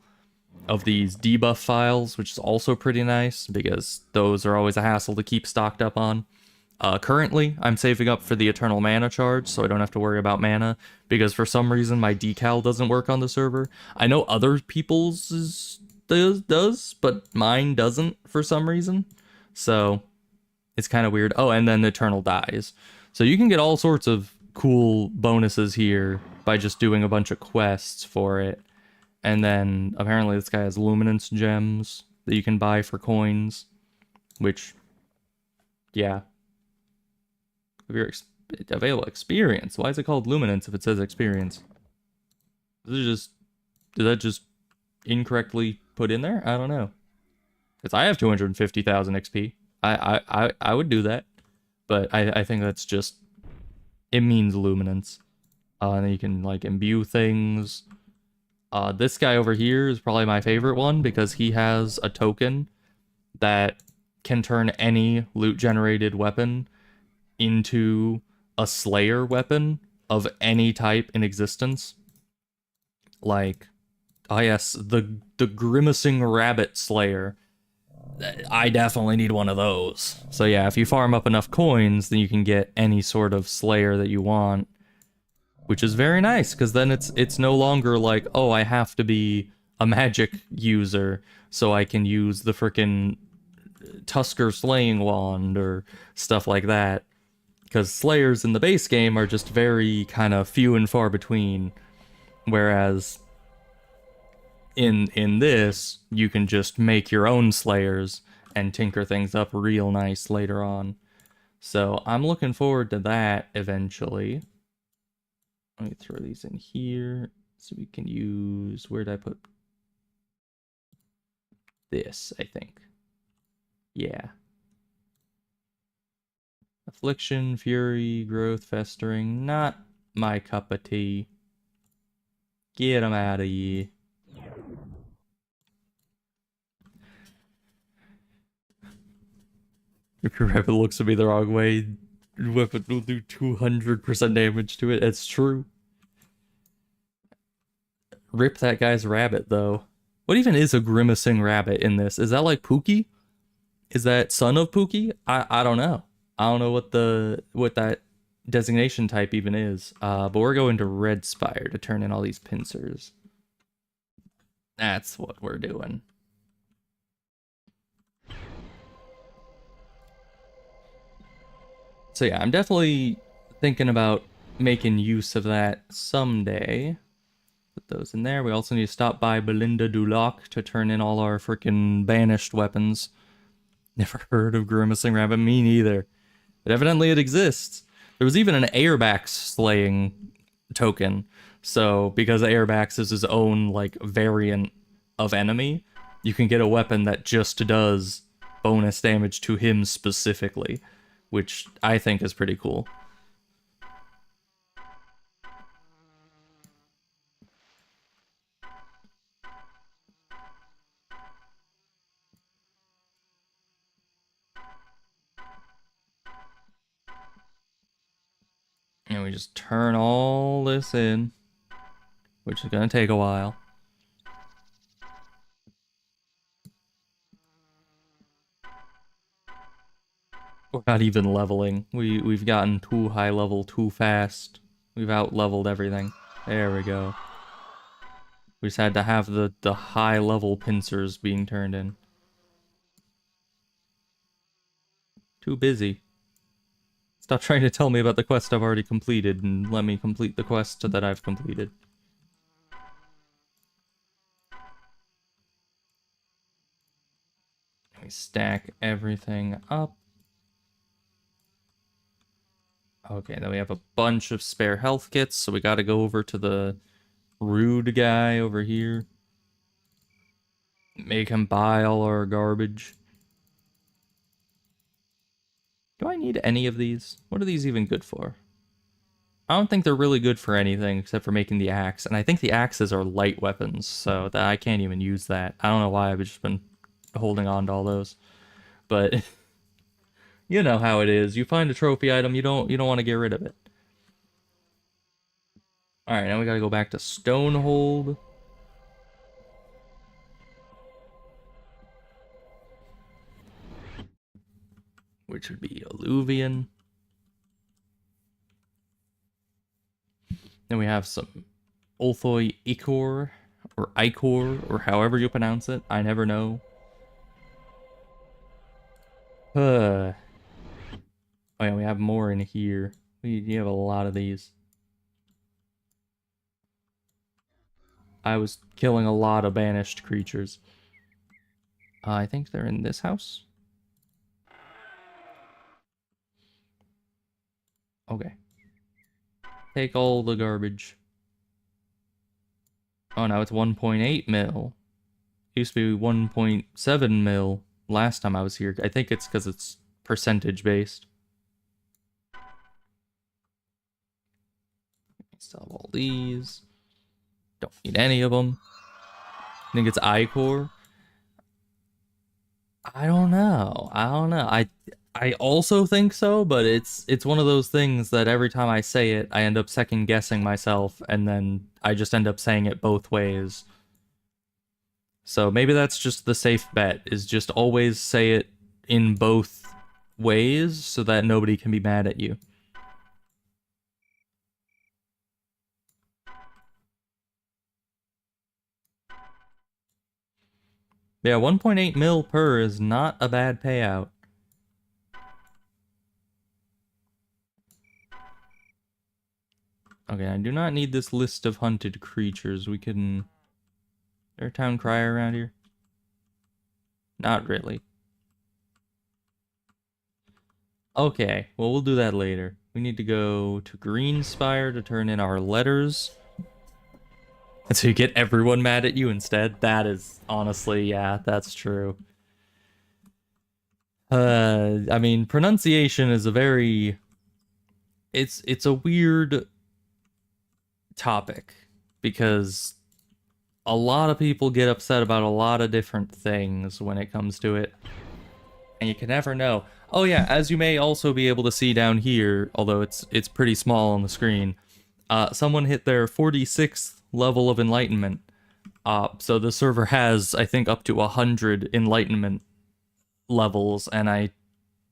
of these debuff files, which is also pretty nice, because those are always a hassle to keep stocked up on. Currently, I'm saving up for the eternal mana charge, so I don't have to worry about mana, because for some reason my decal doesn't work on the server. I know other people's does, but mine doesn't for some reason. So it's kind of weird. Oh, and then eternal dies. So you can get all sorts of cool bonuses here by just doing a bunch of quests for it. And then apparently this guy has luminance gems that you can buy for coins, which, yeah. Of your available experience. Why is it called luminance if it says experience? Did that just incorrectly put in there? I don't know. Because I have 250,000 XP. I would do that. But I think that's just, it means luminance. And then you can like imbue things. This guy over here is probably my favorite one, because he has a token that can turn any loot generated weapon into a slayer weapon of any type in existence. Like, oh yes, the grimacing rabbit slayer. I definitely need one of those. So yeah, if you farm up enough coins, then you can get any sort of slayer that you want, which is very nice, because then it's no longer like, oh, I have to be a magic user so I can use the frickin' Tusker slaying wand or stuff like that. Because slayers in the base game are just very kind of few and far between, whereas in this, you can just make your own slayers and tinker things up real nice later on. So I'm looking forward to that eventually. Let me throw these in here so we can use, where did I put this, I think. Yeah. Affliction, fury, growth, festering. Not my cup of tea. Get them out of here. If your weapon looks at me the wrong way, your weapon will do 200% damage to it. It's true. Rip that guy's rabbit, though. What even is a grimacing rabbit in this? Is that like Pookie? Is that son of Pookie? I don't know. I don't know what that designation type even is. But we're going to Red Spire to turn in all these pincers. That's what we're doing. So yeah, I'm definitely thinking about making use of that someday. Put those in there. We also need to stop by Belinda Duloc to turn in all our freaking banished weapons. Never heard of Grimacing Rabbit. Me neither. But evidently it exists. There was even an Airbax slaying token. So because Airbax is his own like variant of enemy, you can get a weapon that just does bonus damage to him specifically, which I think is pretty cool. And we just turn all this in, which is gonna take a while. We're not even leveling. We've gotten too high level too fast. We've out leveled everything. There we go. We just had to have the high level pincers being turned in. Too busy. Stop trying to tell me about the quest I've already completed and let me complete the quest that I've completed. We stack everything up. Okay, then we have a bunch of spare health kits, so we gotta go over to the rude guy over here. Make him buy all our garbage. Do I need any of these? What are these even good for? I don't think they're really good for anything except for making the axe, and I think the axes are light weapons, so that I can't even use that. I don't know why I've just been holding on to all those. But you know how it is. You find a trophy item, you don't want to get rid of it. Alright, now we gotta go back to Stonehold. Which would be Alluvian. Then we have some Ulthoi Ichor, or Ichor, or however you pronounce it. I never know. Oh yeah, we have more in here. We have a lot of these. I was killing a lot of banished creatures. I think they're in this house. Okay. Take all the garbage. Oh, now it's 1.8 mil. Used to be 1.7 mil last time I was here. I think it's because it's percentage based. Still have all these. Don't need any of them. I think it's Ichor. I don't know. I also think so, but it's one of those things that every time I say it, I end up second guessing myself, and then I just end up saying it both ways. So maybe that's just the safe bet, is just always say it in both ways so that nobody can be mad at you. Yeah, 1.8 mil per is not a bad payout. Okay, I do not need this list of hunted creatures. We can... Is there a town crier around here? Not really. Okay, well, we'll do that later. We need to go to Greenspire to turn in our letters. And so you get everyone mad at you instead? That is, honestly, yeah, that's true. I mean, pronunciation is a very it's a weird topic because a lot of people get upset about a lot of different things when it comes to it. And you can never know. Oh yeah, as you may also be able to see down here, although it's pretty small on the screen, someone hit their 46th level of enlightenment. So the server has, I think, up to 100 enlightenment levels, and I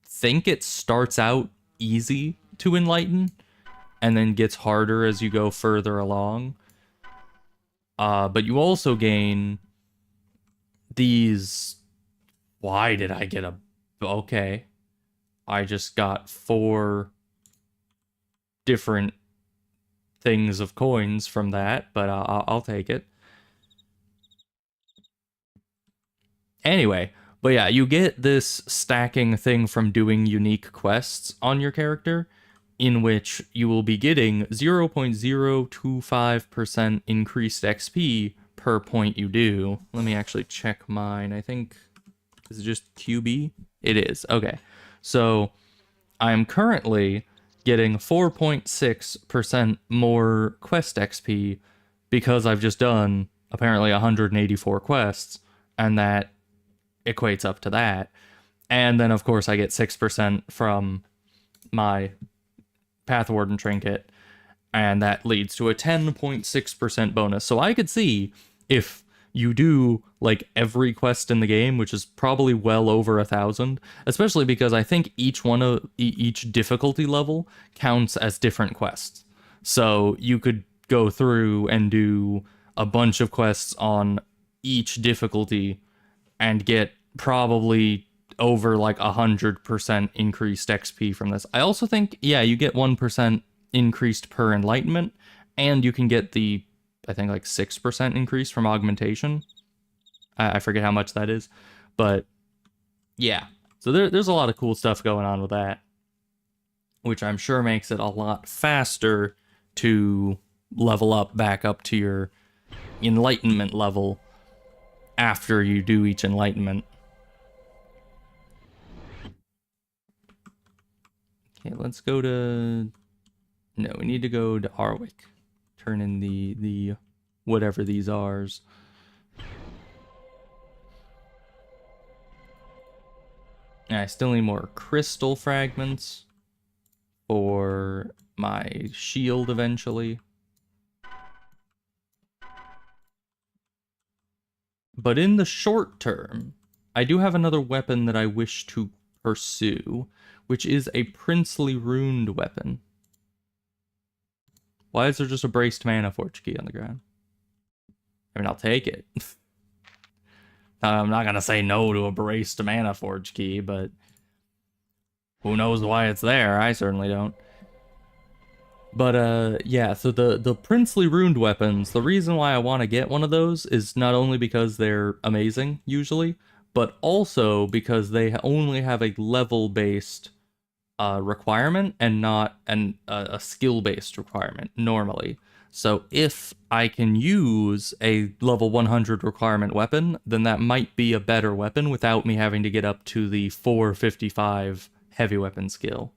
think it starts out easy to enlighten and then gets harder as you go further along. But you also gain these. Why did I get a... Okay. I just got 4 different things of coins from that, but I'll take it. Anyway, but yeah, you get this stacking thing from doing unique quests on your character, in which you will be getting 0.025% increased XP per point you do. Let me actually check mine. I think... Is it just QB? It is. Okay. So I'm currently getting 4.6% more quest XP because I've just done apparently 184 quests, and that equates up to that. And then, of course, I get 6% from my Path Warden trinket, and that leads to a 10.6% bonus. So I could see if you do like every quest in the game, which is probably well over 1,000, especially because I think each one of each difficulty level counts as different quests. So you could go through and do a bunch of quests on each difficulty and get probably over like 100% increased XP from this. I also think, yeah, you get 1% increased per enlightenment, and you can get the, I think, like 6% increase from augmentation. I forget how much that is, but yeah. So there's a lot of cool stuff going on with that, which I'm sure makes it a lot faster to level up back up to your enlightenment level after you do each enlightenment. Okay, let's go to... No, we need to go to Arwick. Turn in the whatever these are. I still need more crystal fragments for my shield eventually. But in the short term, I do have another weapon that I wish to pursue, which is a princely runed weapon. Why is there just a braced mana forge key on the ground? I mean, I'll take it. I'm not gonna say no to a braced mana forge key, but who knows why it's there? I certainly don't. But yeah, so the princely runed weapons, the reason why I want to get one of those is not only because they're amazing usually, but also because they only have a level-based requirement and not a skill-based requirement normally. So if I can use a level 100 requirement weapon, then that might be a better weapon without me having to get up to the 455 heavy weapon skill.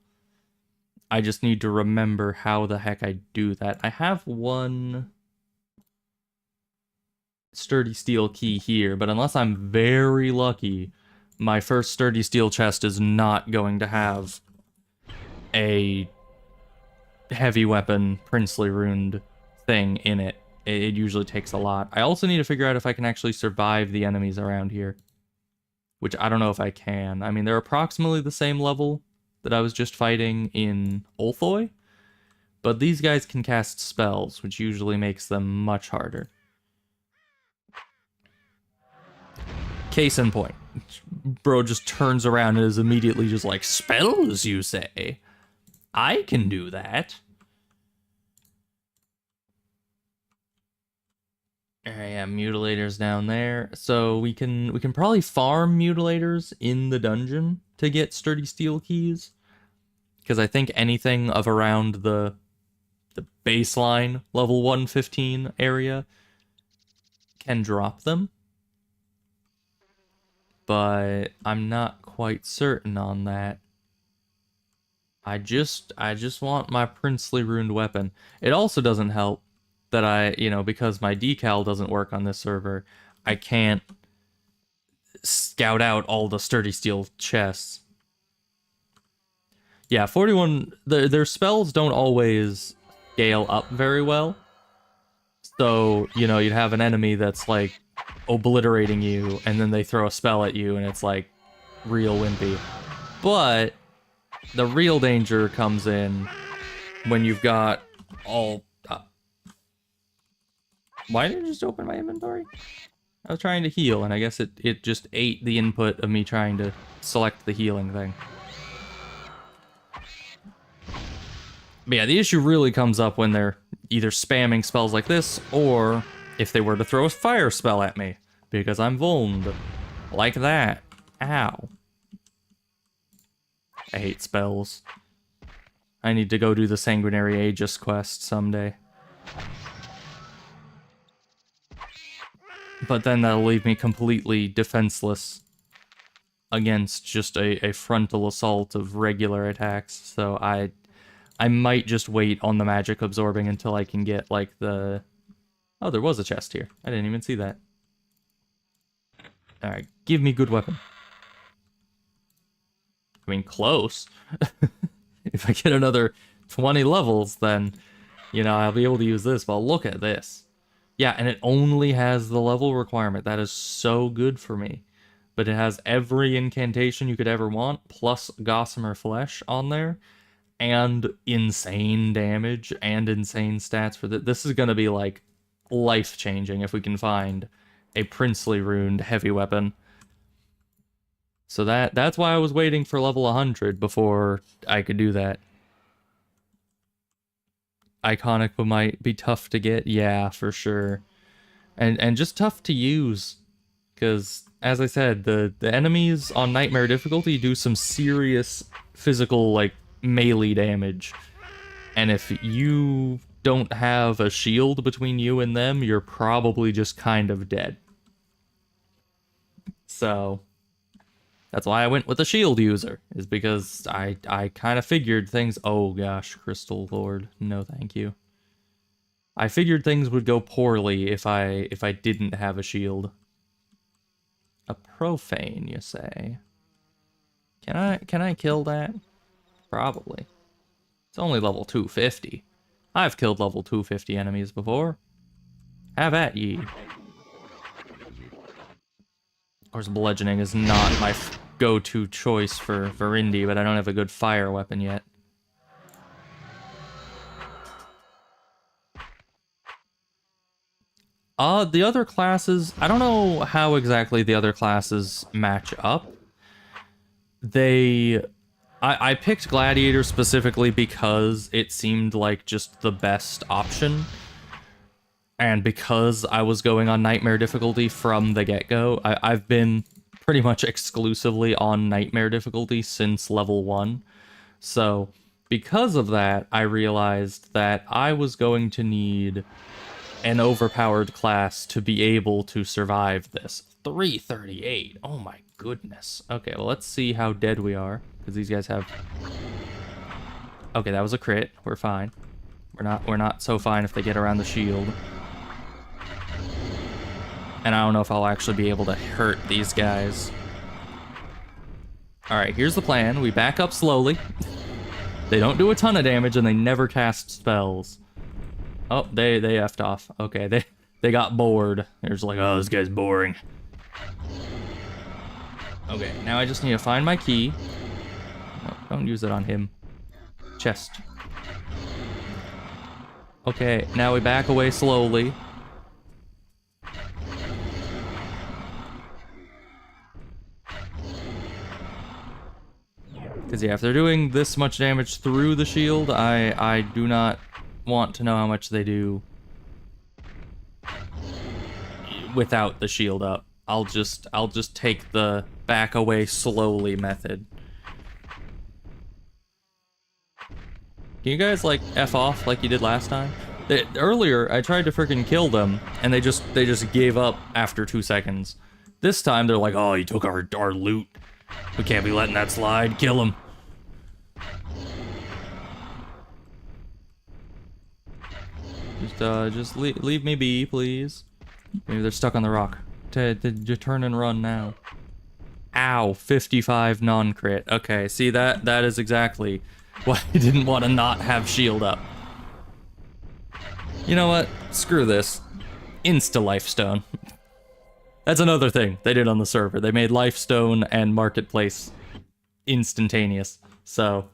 I just need to remember how the heck I do that. I have one sturdy steel key here, but unless I'm very lucky, my first sturdy steel chest is not going to have a heavy weapon princely runed thing in it. It usually takes a lot. I also need to figure out if I can actually survive the enemies around here, which I don't know if I can. I mean, they're approximately the same level that I was just fighting in Ulthoi, but these guys can cast spells, which usually makes them much harder. Case in point, bro just turns around and is immediately just like, spells, you say? I can do that. Yeah, mutilators down there. So we can probably farm mutilators in the dungeon to get sturdy steel keys, because I think anything of around the baseline level 115 area can drop them. But I'm not quite certain on that. I just want my princely ruined weapon. It also doesn't help that because my decal doesn't work on this server, I can't scout out all the sturdy steel chests. Yeah, 41, their spells don't always scale up very well. So, you'd have an enemy that's like obliterating you, and then they throw a spell at you, and it's like real wimpy. But the real danger comes in when you've got all... Why did it just open my inventory? I was trying to heal, and I guess it just ate the input of me trying to select the healing thing. But yeah, the issue really comes up when they're either spamming spells like this, or if they were to throw a fire spell at me, because I'm vulned. Like that. Ow. I hate spells. I need to go do the Sanguinary Aegis quest someday. But then that'll leave me completely defenseless against just a frontal assault of regular attacks, so I might just wait on the magic absorbing until I can get, like, the... Oh, there was a chest here. I didn't even see that. Alright, give me good weapon. I mean, close. If I get another 20 levels, then, I'll be able to use this, but look at this. Yeah, and it only has the level requirement. That is so good for me. But it has every incantation you could ever want, plus Gossamer Flesh on there, and insane damage, and insane stats for this is going to be, like, life-changing if we can find a princely ruined heavy weapon. So that's why I was waiting for level 100 before I could do that. Iconic might be tough to get, yeah, for sure. And just tough to use. Because, as I said, the enemies on Nightmare difficulty do some serious physical, like, melee damage. And if you don't have a shield between you and them, you're probably just kind of dead. So that's why I went with a shield user, is because I kind of figured things... Oh gosh, Crystal Lord, no thank you. I figured things would go poorly if I didn't have a shield. A profane, you say? Can I kill that? Probably. It's only level 250. I've killed level 250 enemies before. Have at ye. Of course, bludgeoning is not my go-to choice for Verindi, but I don't have a good fire weapon yet. The other classes, I don't know how exactly the other classes match up. I picked Gladiator specifically because it seemed like just the best option. And because I was going on Nightmare difficulty from the get-go, I've been pretty much exclusively on Nightmare difficulty since level 1. So, because of that, I realized that I was going to need an overpowered class to be able to survive this. 338, oh my goodness. Okay, well, let's see how dead we are, because these guys have... Okay, that was a crit. We're fine. We're not so fine if they get around the shield. And I don't know if I'll actually be able to hurt these guys. Alright, here's the plan. We back up slowly. They don't do a ton of damage, and they never cast spells. Oh, they effed off. Okay, they got bored. They're just like, oh, this guy's boring. Okay, now I just need to find my key. No, don't use it on him. Chest. Okay, now we back away slowly. Because, yeah, if they're doing this much damage through the shield, I do not want to know how much they do without the shield up. I'll just take the back away slowly method. Can you guys, like, F off like you did last time? Earlier, I tried to freaking kill them, and they just gave up after 2 seconds. This time, they're like, oh, you took our loot. We can't be letting that slide. Kill him. Just leave me be, please. Maybe they're stuck on the rock. Turn and run now. Ow, 55 non-crit. Okay, see that is exactly why I didn't want to not have shield up. You know what? Screw this. Insta-lifestone. That's another thing they did on the server. They made lifestone and marketplace instantaneous. So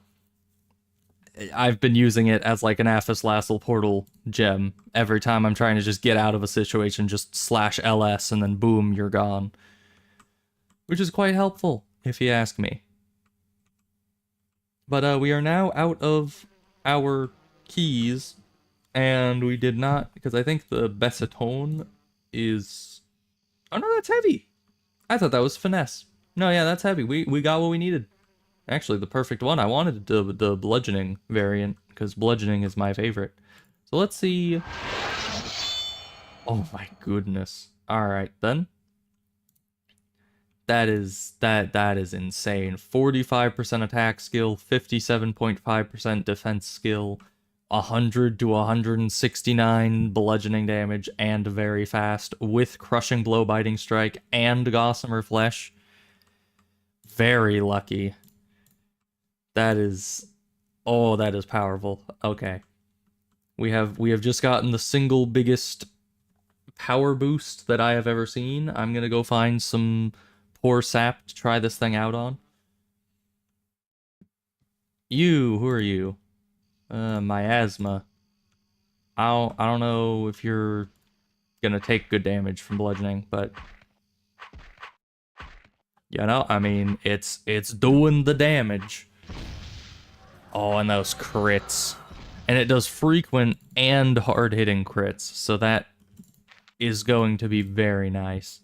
I've been using it as like an Aphis Lassel portal gem. Every time I'm trying to just get out of a situation, just slash LS and then boom, you're gone. Which is quite helpful, if you ask me. But we are now out of our keys, and we did not, because I think the Bessetone is... Oh no, that's heavy! I thought that was finesse. No, yeah, that's heavy. We got what we needed. Actually, the perfect one. I wanted the bludgeoning variant, because bludgeoning is my favorite. So let's see... Oh my goodness. Alright, then. That is insane. 45% attack skill, 57.5% defense skill, 100 to 169 bludgeoning damage, and very fast, with crushing blow, biting strike, and gossamer flesh. Very lucky. That is... Oh, that is powerful. Okay. We have just gotten the single biggest power boost that I have ever seen. I'm gonna go find some poor sap to try this thing out on. You, who are you? Miasma. I don't know if you're gonna take good damage from bludgeoning, but you know, I mean, it's doing the damage. Oh, and those crits. And it does frequent and hard-hitting crits, so that is going to be very nice.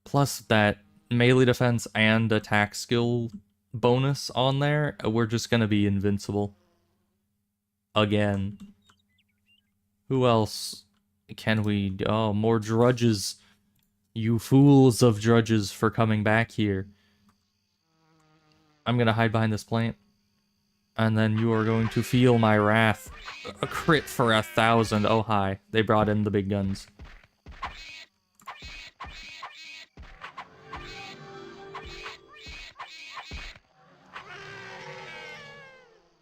Plus that melee defense and attack skill bonus on there, we're just gonna be invincible. Again. Who else can we... Oh, more drudges. You fools of drudges for coming back here. I'm gonna hide behind this plant. And then you are going to feel my wrath. A crit for 1,000. Oh, hi. They brought in the big guns.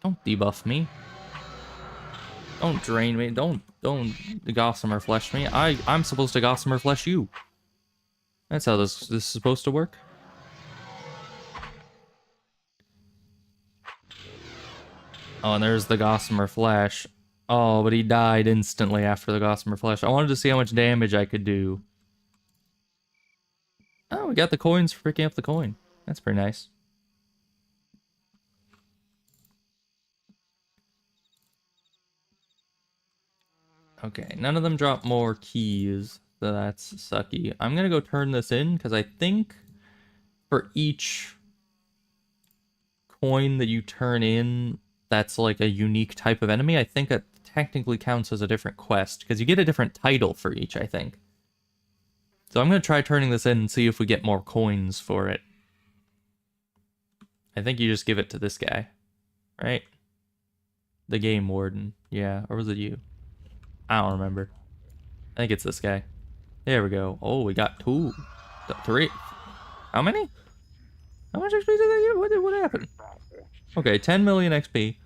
Don't debuff me. Don't drain me. Don't gossamer flesh me. I'm supposed to gossamer flesh you. That's how this is supposed to work. Oh, and there's the gossamer flesh. Oh, but he died instantly after the gossamer flesh. I wanted to see how much damage I could do. Oh, we got the coins for picking up the coin. That's pretty nice. Okay, none of them drop more keys, so that's sucky. I'm gonna go turn this in, because I think for each coin that you turn in, that's like a unique type of enemy. I think it technically counts as a different quest, because you get a different title for each, I think. So I'm gonna try turning this in and see if we get more coins for it. I think you just give it to this guy, right? The game warden, yeah, or was it you? I don't remember. I think it's this guy. There we go. Oh, we got 2. 3. How many? How much XP did they get? What happened? Okay, 10 million XP.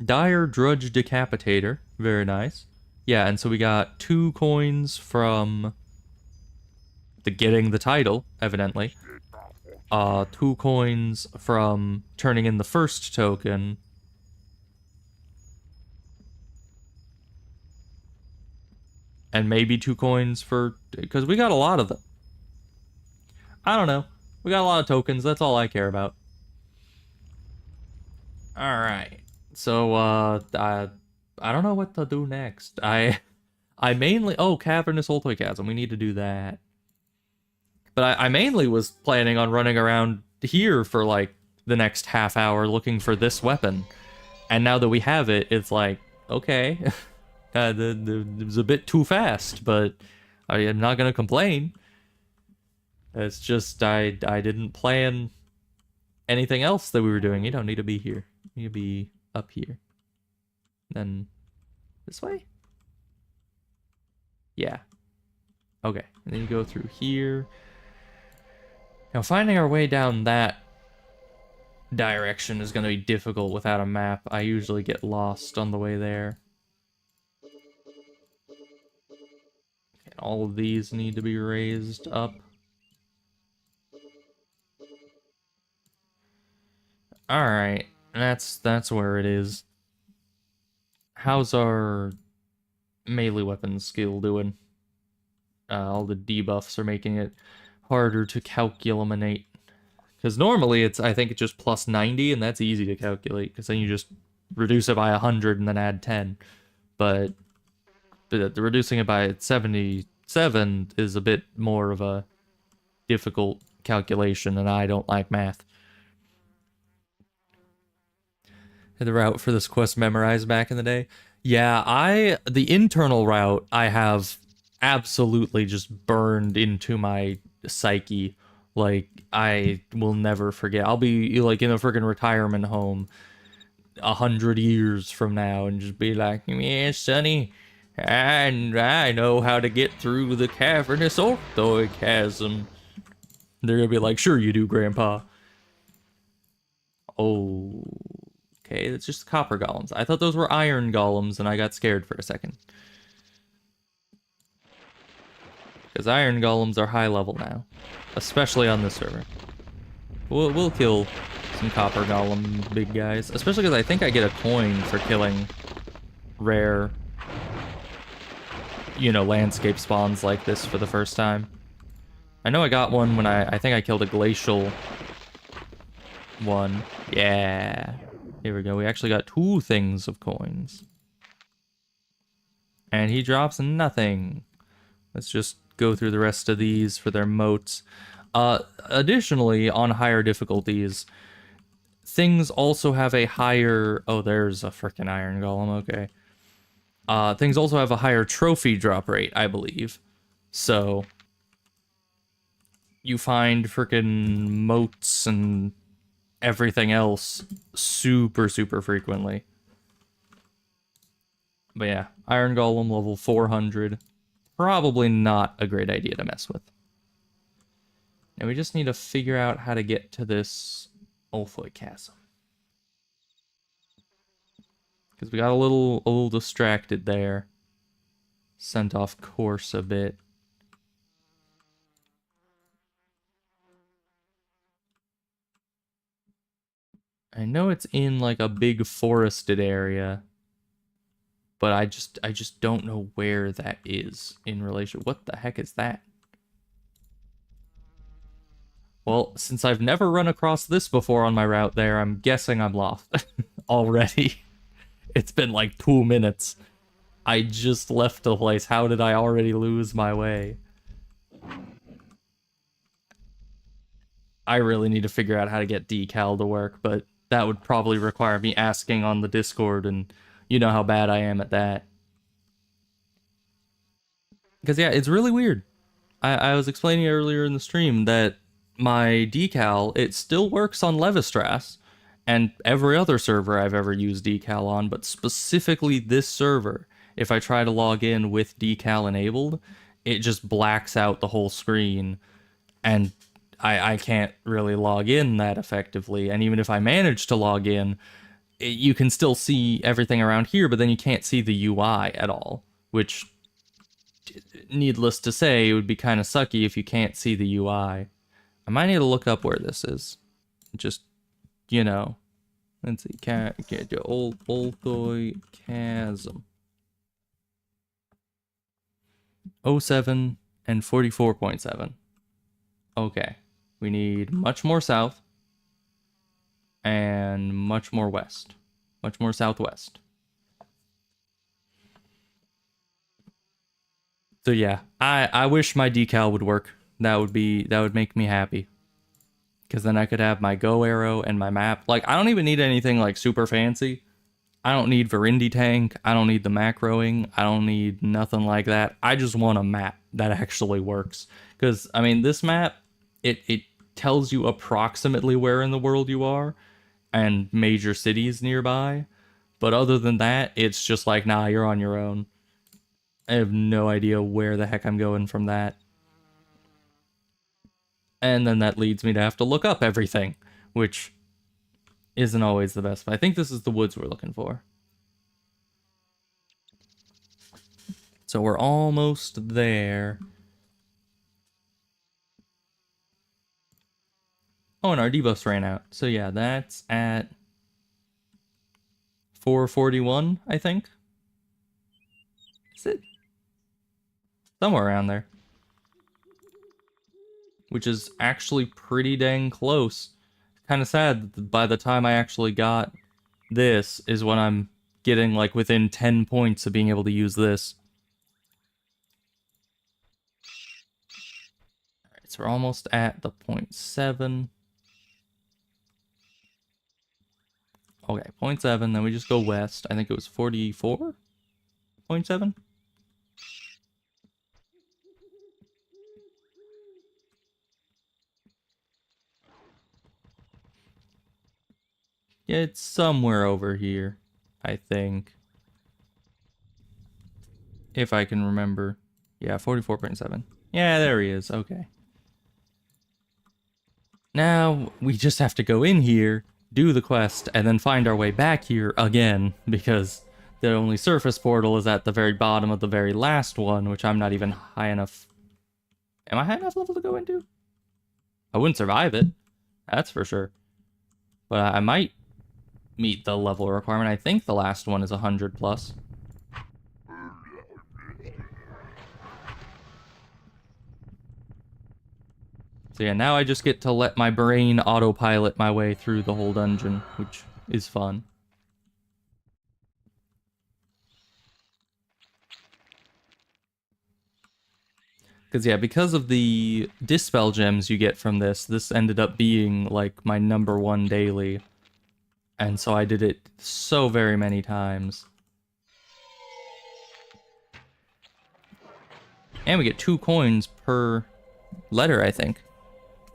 Dire Drudge Decapitator. Very nice. Yeah, and so we got 2 coins from getting the title, evidently. 2 coins from turning in the first token. And maybe 2 coins for... Because we got a lot of them. I don't know. We got a lot of tokens. That's all I care about. Alright. So, I don't know what to do next. I mainly... Oh, Cavernous Ultichasm. We need to do that. But I mainly was planning on running around here for, like, the next half hour looking for this weapon. And now that we have it, it's like, okay... it was a bit too fast, but I am not going to complain. It's just I didn't plan anything else that we were doing. You don't need to be here. You need to be up here. Then this way? Yeah. Okay. And then you go through here. Now finding our way down that direction is going to be difficult without a map. I usually get lost on the way there. And all of these need to be raised up. Alright, that's where it is. How's our melee weapon skill doing? All the debuffs are making it harder to calculate. Because normally I think it's just plus 90, and that's easy to calculate, because then you just reduce it by 100 and then add 10. But reducing it by 77 is a bit more of a difficult calculation, and I don't like math. Had the route for this quest memorized back in the day. Yeah, the internal route I have absolutely just burned into my psyche. Like, I will never forget. I'll be like in a freaking retirement home 100 years from now and just be like, yeah, Sonny, and I know how to get through the cavernous orthochasm. They're gonna be like, sure you do, Grandpa. Oh, okay, it's just copper golems. I thought those were iron golems, and I got scared for a second. Because iron golems are high level now, especially on this server. We'll kill some copper golem big guys, especially because I think I get a coin for killing rare, you know, landscape spawns like this for the first time. I know I got one when I think I killed a glacial one. Yeah. Here we go. We actually got 2 things of coins. And he drops nothing. Let's just go through the rest of these for their moats. Additionally, on higher difficulties, things also have a higher... Oh, there's a freaking iron golem. Okay. Things also have a higher trophy drop rate, I believe. So you find freaking moats and everything else super frequently. But yeah, iron golem level 400. Probably not a great idea to mess with. And we just need to figure out how to get to this orthochasm. Because we got a little distracted there. Sent off course a bit. I know it's in like a big forested area, but I just don't know where that is in relation. What the heck is that? Well, since I've never run across this before on my route there, I'm guessing I'm lost already. It's been like 2 minutes. I just left the place. How did I already lose my way? I really need to figure out how to get decal to work, but that would probably require me asking on the Discord, and you know how bad I am at that. Because yeah, it's really weird. I was explaining earlier in the stream that my decal, it still works on Levistras and every other server I've ever used decal on, but specifically this server, if I try to log in with decal enabled, it just blacks out the whole screen, and I can't really log in that effectively. And even if I manage to log in, you can still see everything around here, but then you can't see the UI at all, which, needless to say, it would be kind of sucky if you can't see the UI. I might need to look up where this is. Just, you know. Let's see. Can't get your old chasm. 07 and 44.7. Okay. We need much more south and much more west. Much more southwest. So yeah, I wish my decal would work. That would make me happy. Because then I could have my go arrow and my map. Like, I don't even need anything like super fancy. I don't need Virindi tank. I don't need the macroing. I don't need nothing like that. I just want a map that actually works. Because, I mean, this map, it tells you approximately where in the world you are and major cities nearby. But other than that, it's just like, nah, you're on your own. I have no idea where the heck I'm going from that. And then that leads me to have to look up everything, which isn't always the best. But I think this is the woods we're looking for. So we're almost there. Oh, and our debuffs ran out. So yeah, that's at 441, I think. Is it? Somewhere around there. Which is actually pretty dang close. Kind of sad that by the time I actually got this is when I'm getting like within 10 points of being able to use this. Alright, so we're almost at the 0.7. Okay, 0.7, then we just go west. I think it was 44.7. Yeah, it's somewhere over here, I think. If I can remember. Yeah, 44.7. Yeah, there he is. Okay. Now, we just have to go in here, do the quest, and then find our way back here again, because the only surface portal is at the very bottom of the very last one, which I'm not even high enough... Am I high enough level to go into? I wouldn't survive it. That's for sure. But I might meet the level requirement. I think the last one is 100 plus. So yeah, now I just get to let my brain autopilot my way through the whole dungeon, which is fun. Because yeah, because of the dispel gems you get from this ended up being like my #1 daily. And so I did it so very many times. And we get 2 coins per letter, I think.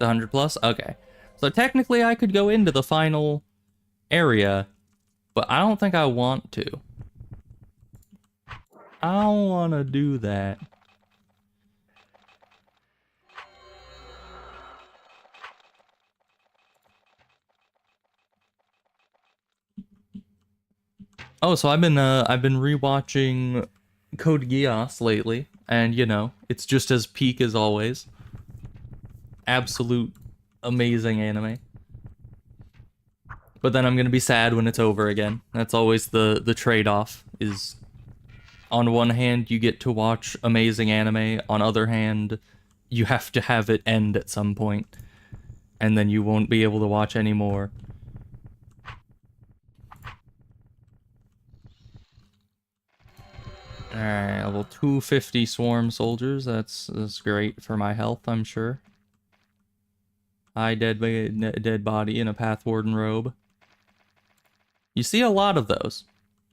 The 100 plus? Okay. So technically I could go into the final area, but I don't think I want to. I don't want to do that. Oh, so I've been rewatching Code Geass lately, and you know, it's just as peak as always. Absolute amazing anime. But then I'm gonna be sad when it's over again. That's always the trade-off, is on one hand you get to watch amazing anime, on other hand you have to have it end at some point, and then you won't be able to watch any more. Alright, level 250 swarm soldiers. That's great for my health, I'm sure. High dead body in a path warden robe. You see a lot of those.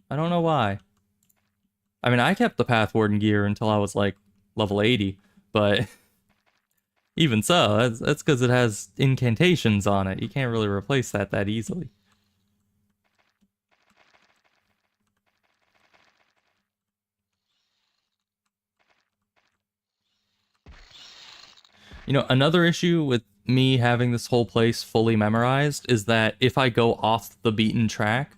I don't know why. I mean, I kept the path warden gear until I was like level 80, but even so, that's because it has incantations on it. You can't really replace that easily. You know, another issue with me having this whole place fully memorized is that if I go off the beaten track,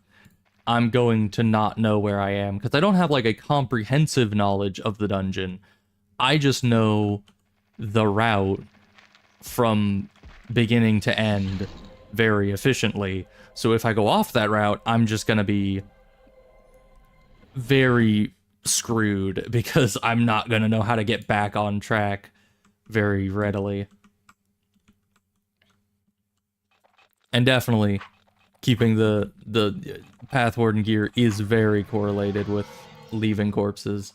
I'm going to not know where I am, because I don't have like a comprehensive knowledge of the dungeon. I just know the route from beginning to end very efficiently. So if I go off that route, I'm just gonna be very screwed, because I'm not gonna know how to get back on track very readily. And definitely keeping the path warden gear is very correlated with leaving corpses.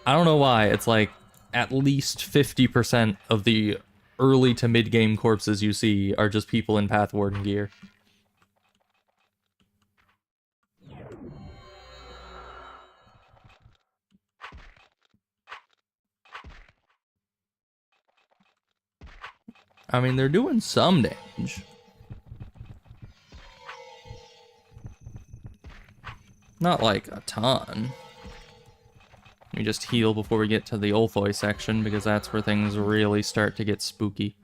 I don't know why. It's like at least 50% of the early to mid game corpses you see are just people in path warden gear. I mean, they're doing some damage. Not like a ton. Let me just heal before we get to the Ulthoi section, because that's where things really start to get spooky.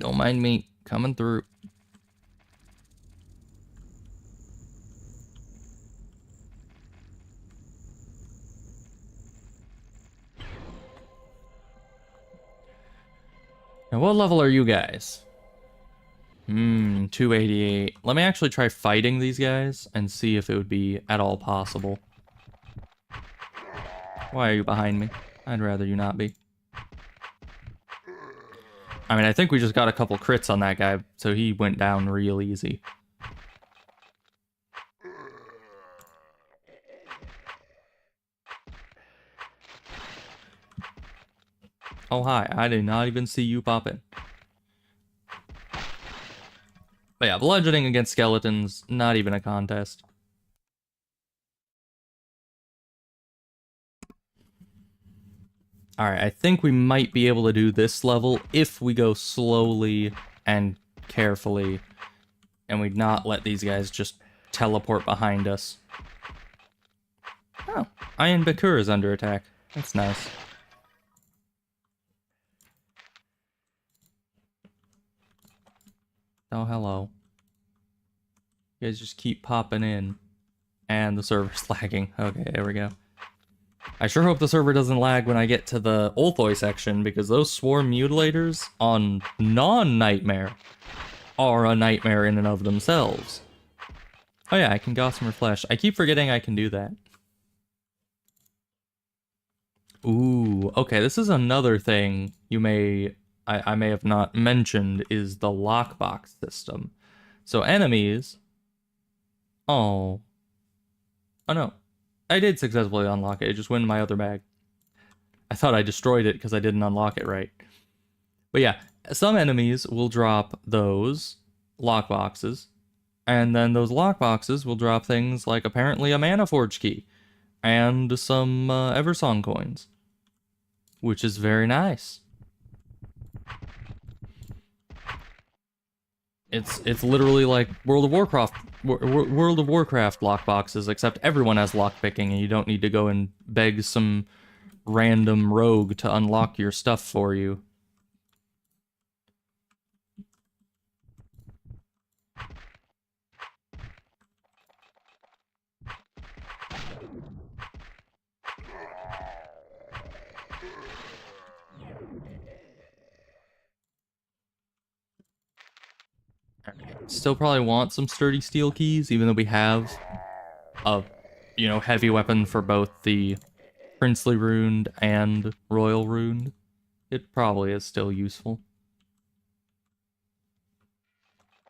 Don't mind me coming through. Now, what level are you guys? 288. Let me actually try fighting these guys and see if it would be at all possible. Why are you behind me? I'd rather you not be. I mean, I think we just got a couple crits on that guy, so he went down real easy. Oh, hi. I did not even see you pop in. But yeah, bludgeoning against skeletons, not even a contest. Alright, I think we might be able to do this level if we go slowly and carefully, and we not let these guys just teleport behind us. Oh, Iron Bakur is under attack. That's nice. Oh, hello. You guys just keep popping in. And the server's lagging. Okay, there we go. I sure hope the server doesn't lag when I get to the Ulthoi section, because those swarm mutilators on non-nightmare are a nightmare in and of themselves. Oh yeah, I can Gossamer Flesh. I keep forgetting I can do that. Ooh, okay, this is another thing I may have not mentioned, is the lockbox system. So enemies... Oh. Oh no. I did successfully unlock it. It just went in my other bag. I thought I destroyed it because I didn't unlock it right. But yeah, some enemies will drop those lockboxes, and then those lockboxes will drop things like apparently a Mana Forge key and some Eversong coins, which is very nice. It's literally like World of Warcraft lockboxes, except everyone has lockpicking, and you don't need to go and beg some random rogue to unlock your stuff for you. Still probably want some sturdy steel keys, even though we have a, heavy weapon for both the princely ruined and royal ruined. It probably is still useful.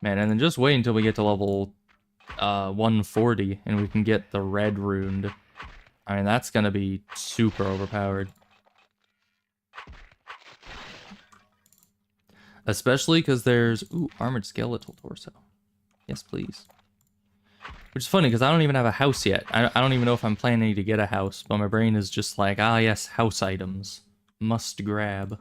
Man, and then just wait until we get to level 140 and we can get the red ruined. I mean, that's gonna be super overpowered. Especially because there's... Ooh, armored skeletal torso. Yes, please. Which is funny, because I don't even have a house yet. I don't even know if I'm planning to get a house, but my brain is just like, ah yes, house items. Must grab.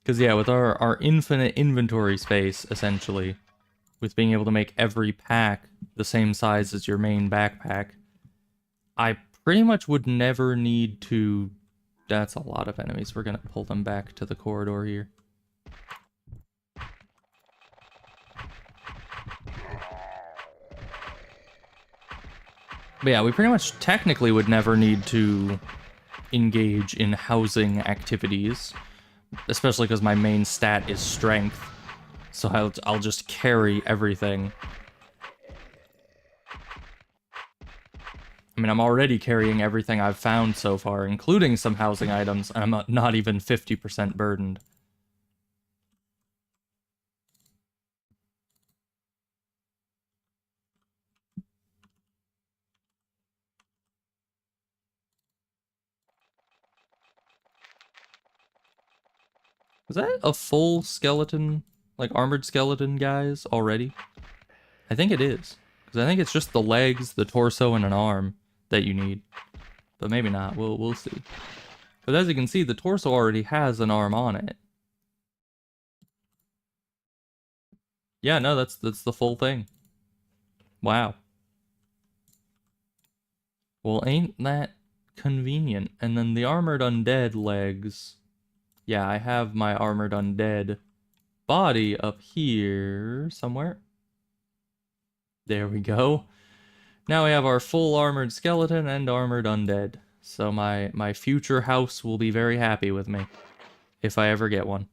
Because yeah, with our infinite inventory space, essentially, with being able to make every pack the same size as your main backpack, I pretty much would never need to... That's a lot of enemies. We're gonna pull them back to the corridor here. But yeah, we pretty much technically would never need to engage in housing activities, especially because my main stat is strength, so I'll just carry everything. I mean, I'm already carrying everything I've found so far, including some housing items, and I'm not even 50% burdened. Is that a full skeleton, like armored skeleton guys already? I think it is. Because I think it's just the legs, the torso, and an arm that you need. But maybe not. We'll see. But as you can see, the torso already has an arm on it. Yeah, no, that's the full thing. Wow. Well, ain't that convenient? And then the armored undead legs. Yeah, I have my armored undead body up here somewhere. There we go. Now we have our full armored skeleton and armored undead. So my future house will be very happy with me. If I ever get one.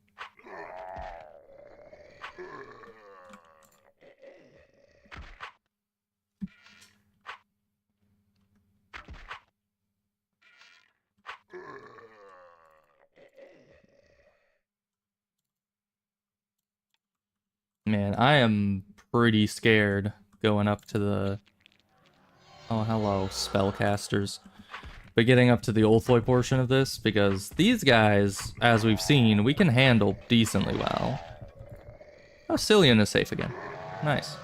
Man, I am pretty scared going up to the... Oh, hello, spellcasters. But getting up to the Ulthoi portion of this, because these guys, as we've seen, we can handle decently well. Oh, Cillian is safe again. Nice.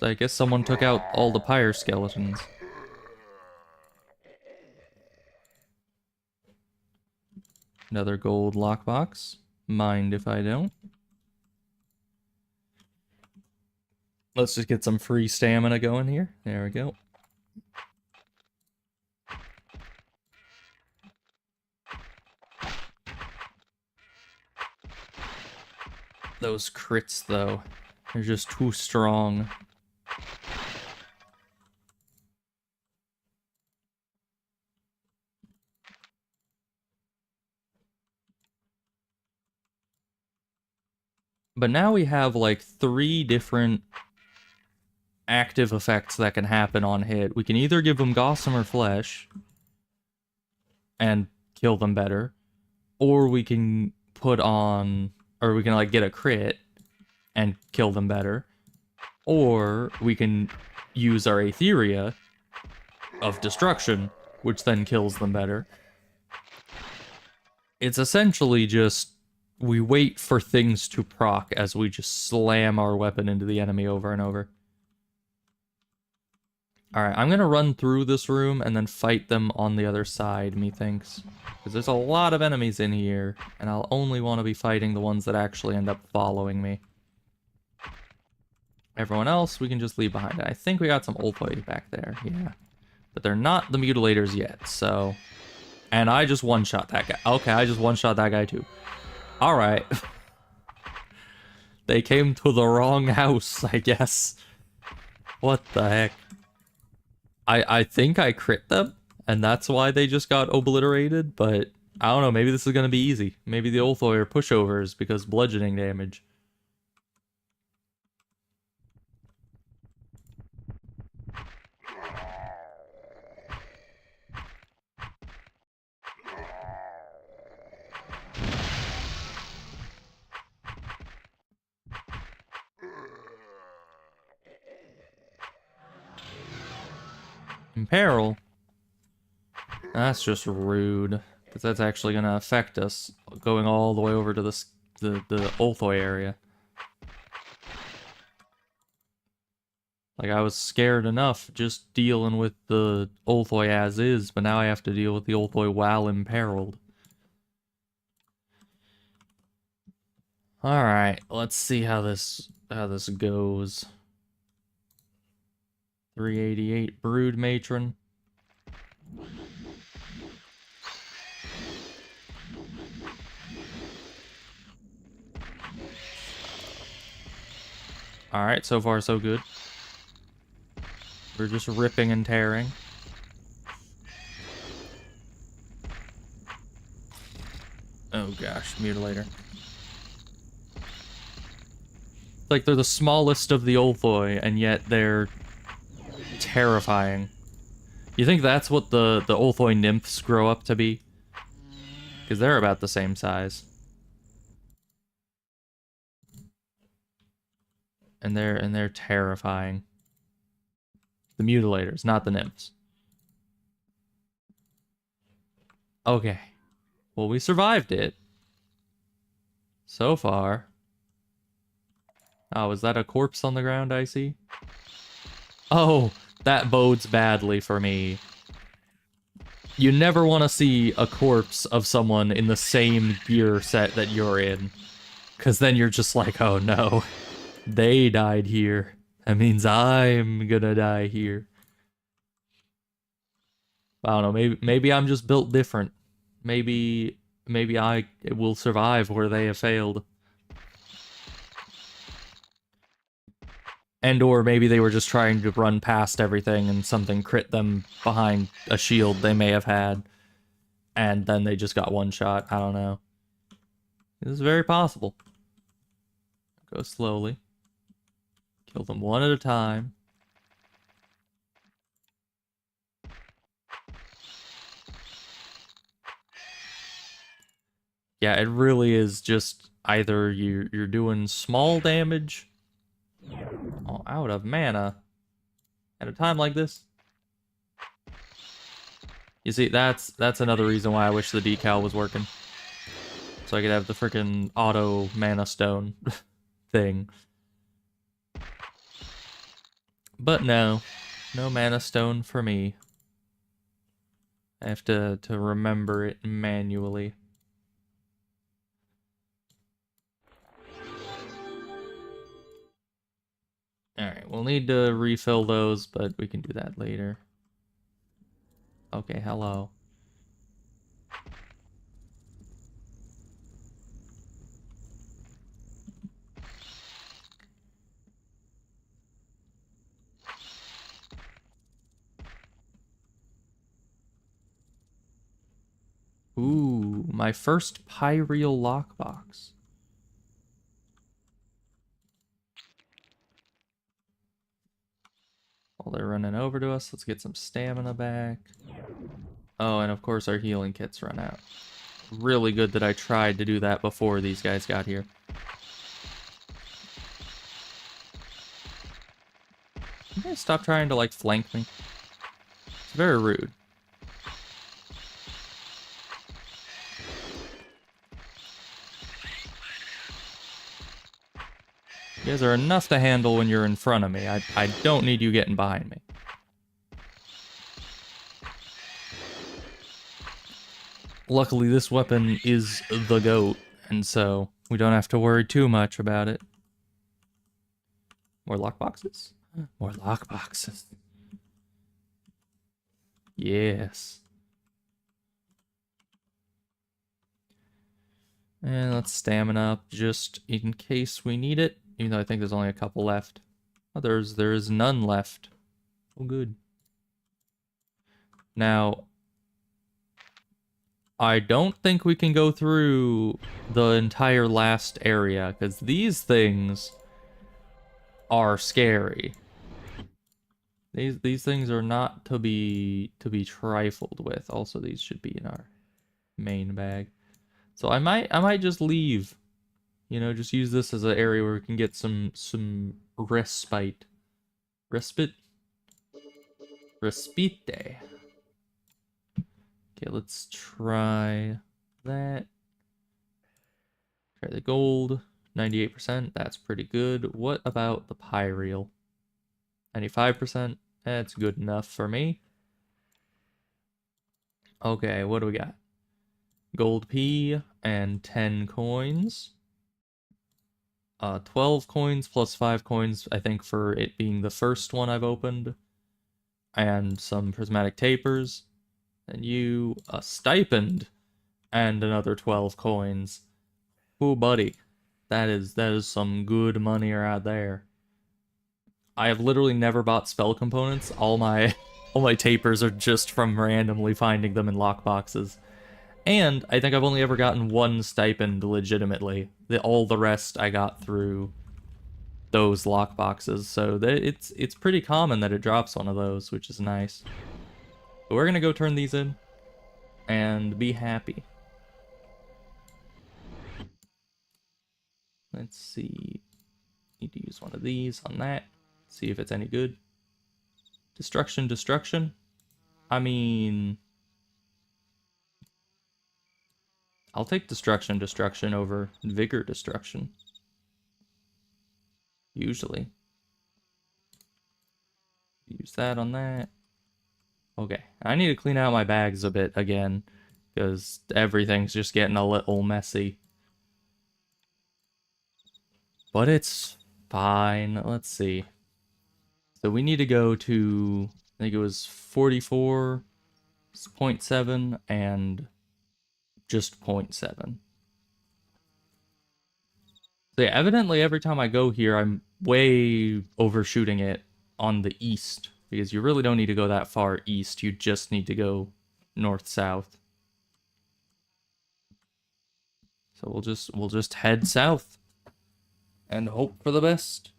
I guess someone took out all the pyre skeletons. Another gold lockbox. Mind if I don't. Let's just get some free stamina going here. There we go. Those crits, though, they're just too strong. But now we have like 3 different active effects that can happen on hit. We can either give them Gossamer Flesh and kill them better, or we can put on, or we can like get a crit and kill them better, or we can use our Aetheria of Destruction, which then kills them better. It's essentially just we wait for things to proc as we just slam our weapon into the enemy over and over. Alright, I'm gonna run through this room and then fight them on the other side, methinks. Because there's a lot of enemies in here, and I'll only want to be fighting the ones that actually end up following me. Everyone else, we can just leave behind. I think we got some Ulthoi back there, yeah. But they're not the Mutilators yet, so... And I just one-shot that guy. Okay, I just one-shot that guy too. Alright. They came to the wrong house, I guess. What the heck? I think I crit them, and that's why they just got obliterated, but I don't know, maybe this is gonna be easy. Maybe the Ulthoi are pushovers because bludgeoning damage. Imperil? That's just rude, because that's actually going to affect us going all the way over to the Ulthoi area. Like, I was scared enough just dealing with the Ulthoi as is, but now I have to deal with the Ulthoi while imperiled. Alright, let's see how this goes. 388 Brood Matron. Alright, so far so good. We're just ripping and tearing. Oh gosh, Mutilator. Like, they're the smallest of the Ulthoi, and yet they're terrifying. You think that's what the Ulthoi nymphs grow up to be? Because they're about the same size. And they're terrifying. The Mutilators, not the nymphs. Okay. Well, we survived it. So far. Oh, is that a corpse on the ground I see? Oh, that bodes badly for me. You never want to see a corpse of someone in the same gear set that you're in. Because then you're just like, oh no, they died here. That means I'm gonna die here. I don't know, maybe I'm just built different. Maybe I will survive where they have failed. And or maybe they were just trying to run past everything and something crit them behind a shield they may have had. And then they just got one shot. I don't know. This is very possible. Go slowly. Kill them one at a time. Yeah, it really is just either you're doing small damage. Oh, out of mana. At a time like this. You see, that's another reason why I wish the decal was working. So I could have the freaking auto mana stone thing. But no. No mana stone for me. I have to remember it manually. Alright, we'll need to refill those, but we can do that later. Okay, hello. Ooh, my first Pyreal lockbox. While they're running over to us, let's get some stamina back. Oh, and of course our healing kits run out. Really good that I tried to do that before these guys got here. You guys stop trying to, like, flank me? It's very rude. You guys are enough to handle when you're in front of me. I don't need you getting behind me. Luckily, this weapon is the GOAT, and so we don't have to worry too much about it. More lockboxes? More lockboxes. Yes. And let's stamina up just in case we need it. Even though I think there's only a couple left. Oh, there's none left. Oh, good. Now, I don't think we can go through the entire last area, because these things are scary. These things are not to be trifled with. Also, these should be in our main bag. So I might just leave. You know, just use this as an area where we can get some respite. Respite? Respite. Okay, let's try that. Try the gold. 98%. That's pretty good. What about the Pyreal? 95%. That's good enough for me. Okay, what do we got? Gold P and 10 coins. 12 coins plus 5 coins, I think, for it being the first one I've opened. And some prismatic tapers. And you, a stipend, and another 12 coins. Ooh, buddy. That is some good money right there. I have literally never bought spell components. All my tapers are just from randomly finding them in lockboxes. And I think I've only ever gotten one stipend legitimately. All the rest I got through those lockboxes. So it's pretty common that it drops one of those, which is nice. But we're gonna go turn these in and be happy. Let's see. Need to use one of these on that. See if it's any good. Destruction, destruction. I mean, I'll take destruction over vigor destruction. Usually. Use that on that. Okay, I need to clean out my bags a bit again, because everything's just getting a little messy. But it's fine. Let's see. So we need to go to, I think it was 44.7 and just 0.7. So yeah, evidently every time I go here, I'm way overshooting it on the east, because you really don't need to go that far east. You just need to go north-south. So we'll just head south and hope for the best.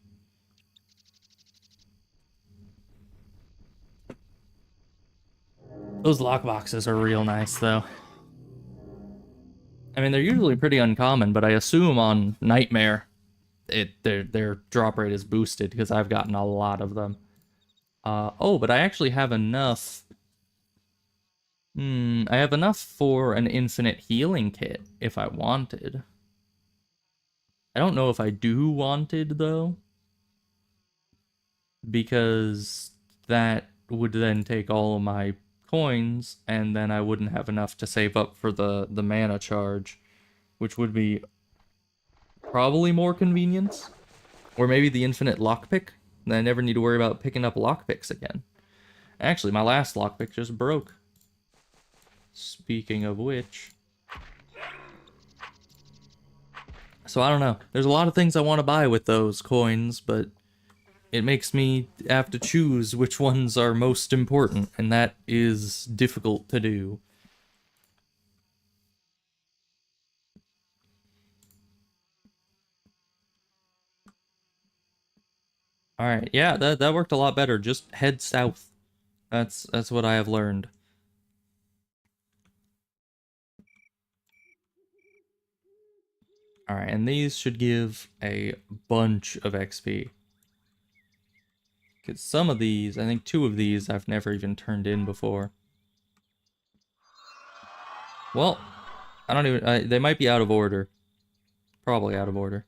Those lockboxes are real nice, though. I mean, they're usually pretty uncommon, but I assume on Nightmare, their drop rate is boosted because I've gotten a lot of them. Oh, but I actually have enough. I have enough for an infinite healing kit if I wanted. I don't know if I do wanted, though, because that would then take all of my coins, and then I wouldn't have enough to save up for the mana charge, which would be probably more convenient. Or maybe the infinite lockpick, then I never need to worry about picking up lockpicks again. Actually, my last lockpick just broke. Speaking of which... So I don't know. There's a lot of things I want to buy with those coins, but it makes me have to choose which ones are most important, and that is difficult to do. Alright, yeah, that worked a lot better. Just head south. That's what I have learned. Alright, and these should give a bunch of XP. Because some of these, I think 2 of these, I've never even turned in before. Well, I don't even... they might be out of order. Probably out of order.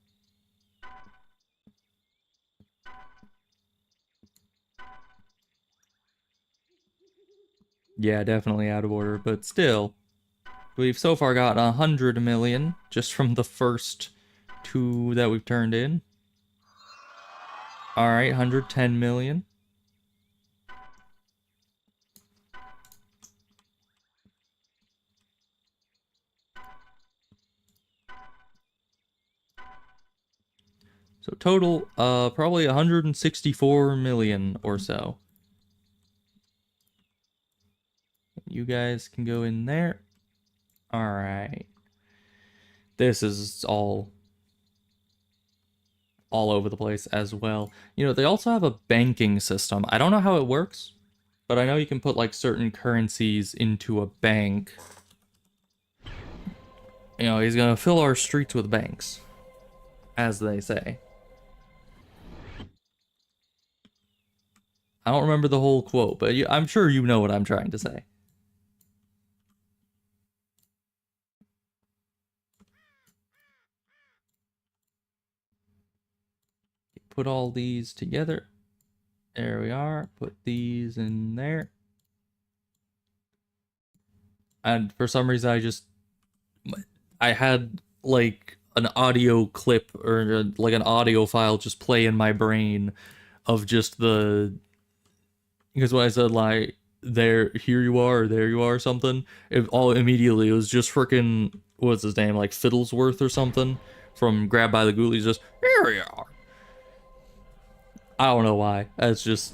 Yeah, definitely out of order, but still. We've so far got 100 million just from the first 2 that we've turned in. Alright, 110 million. So total, probably 164 million or so. You guys can go in there. Alright. This is all over the place as well. You know, they also have a banking system. I don't know how it works, but I know you can put like certain currencies into a bank. You know, he's gonna fill our streets with banks, as they say. I don't remember the whole quote, but I'm sure you know what I'm trying to say. Put all these together. There we are. Put these in there. And for some reason, I had like an audio clip or like an audio file just play in my brain of just the, because when I said like here you are, or there you are, or something, it was just freaking, what's his name, like Fiddlesworth or something from Grabbed by the Ghoulies, just here you are. I don't know why. That's just,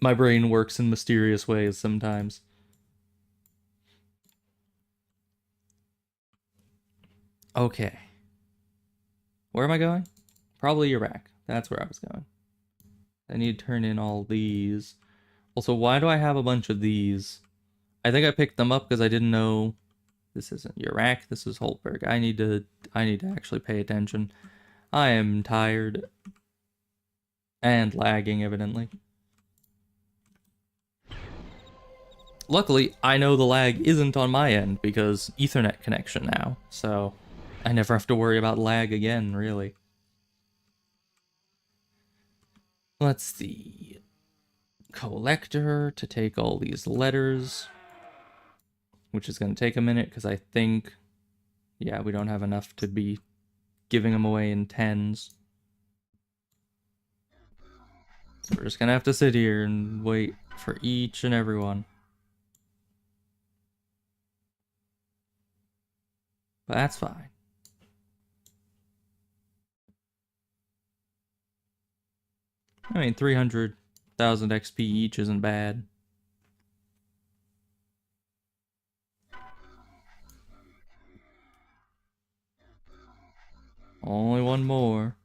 my brain works in mysterious ways sometimes. Okay. Where am I going? Probably Iraq. That's where I was going. I need to turn in all these. Also, why do I have a bunch of these? I think I picked them up because I didn't know this isn't Iraq, this is Holtberg. I need to actually pay attention. I am tired and lagging, evidently. Luckily, I know the lag isn't on my end because Ethernet connection now, so I never have to worry about lag again, really. Let's see. Collector to take all these letters, which is going to take a minute because I think, yeah, we don't have enough to be giving them away in tens. So we're just going to have to sit here and wait for each and every one. But that's fine. I mean, 300,000 XP each isn't bad. Only one more.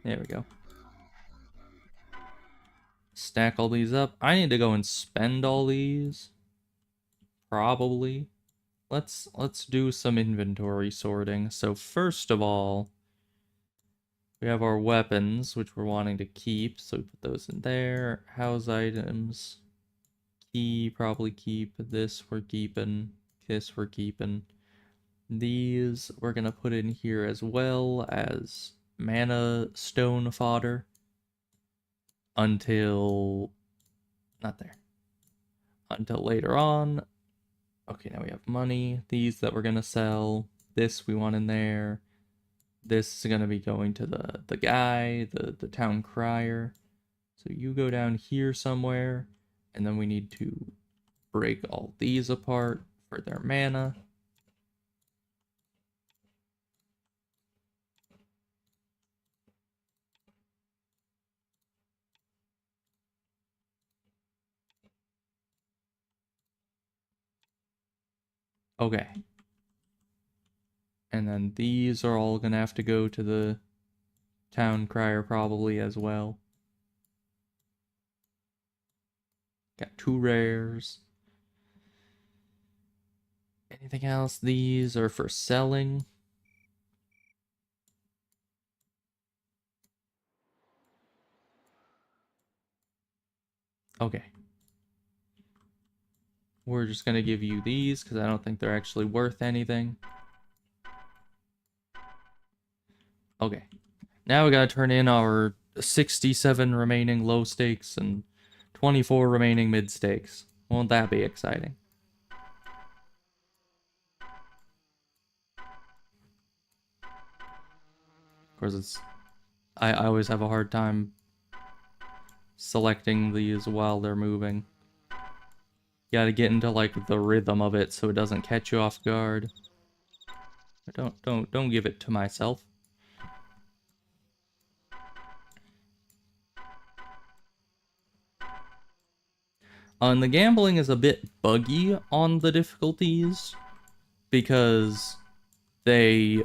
There we go. Stack all these up. I need to go and spend all these. Probably. Let's do some inventory sorting. So first of all, we have our weapons, which we're wanting to keep. So we put those in there. House items. Key, probably keep. This we're keeping. This we're keeping. These we're gonna put in here as well as mana stone fodder. Until... not there. Until later on. Okay, now we have money. These that we're gonna sell. This we want in there. This is gonna be going to the guy, the town crier. So you go down here somewhere, and then we need to break all these apart for their mana. Okay. And then these are all gonna have to go to the town crier probably as well. Got 2 rares. Anything else? These are for selling. Okay. We're just gonna give you these because I don't think they're actually worth anything. Okay. Now we gotta turn in our 67 remaining low stakes and 24 remaining mid stakes. Won't that be exciting? Of course, it's... I always have a hard time selecting these while they're moving. You gotta get into like the rhythm of it so it doesn't catch you off guard. Don't give it to myself. And the gambling is a bit buggy on the difficulties because they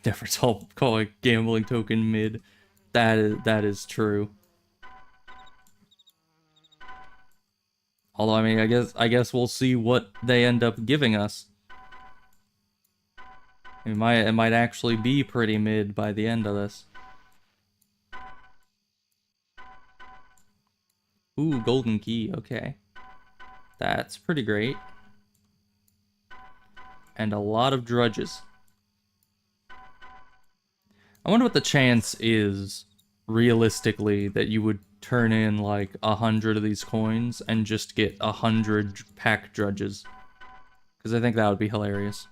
never call a gambling token mid. That is true. Although I mean, I guess we'll see what they end up giving us. It might actually be pretty mid by the end of this. Ooh, golden key. Okay. That's pretty great. And a lot of drudges. I wonder what the chance is, realistically, that you would turn in like 100 of these coins and just get 100 pack drudges. Because I think that would be hilarious.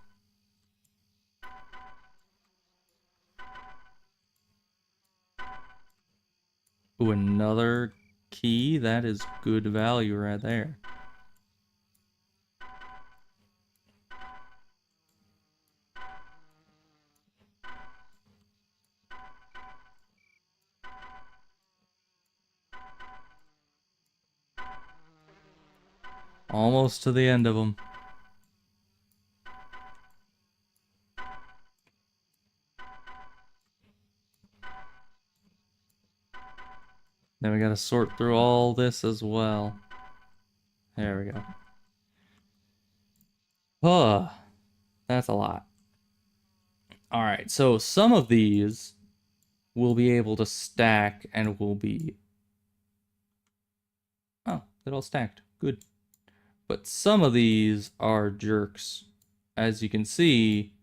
Ooh, another key. That is good value right there. Almost to the end of them. Then we gotta sort through all this as well. There we go. Oh, that's a lot. Alright, so some of these we'll be able to stack and we'll be... Oh, they're all stacked. Good. But some of these are jerks. As you can see,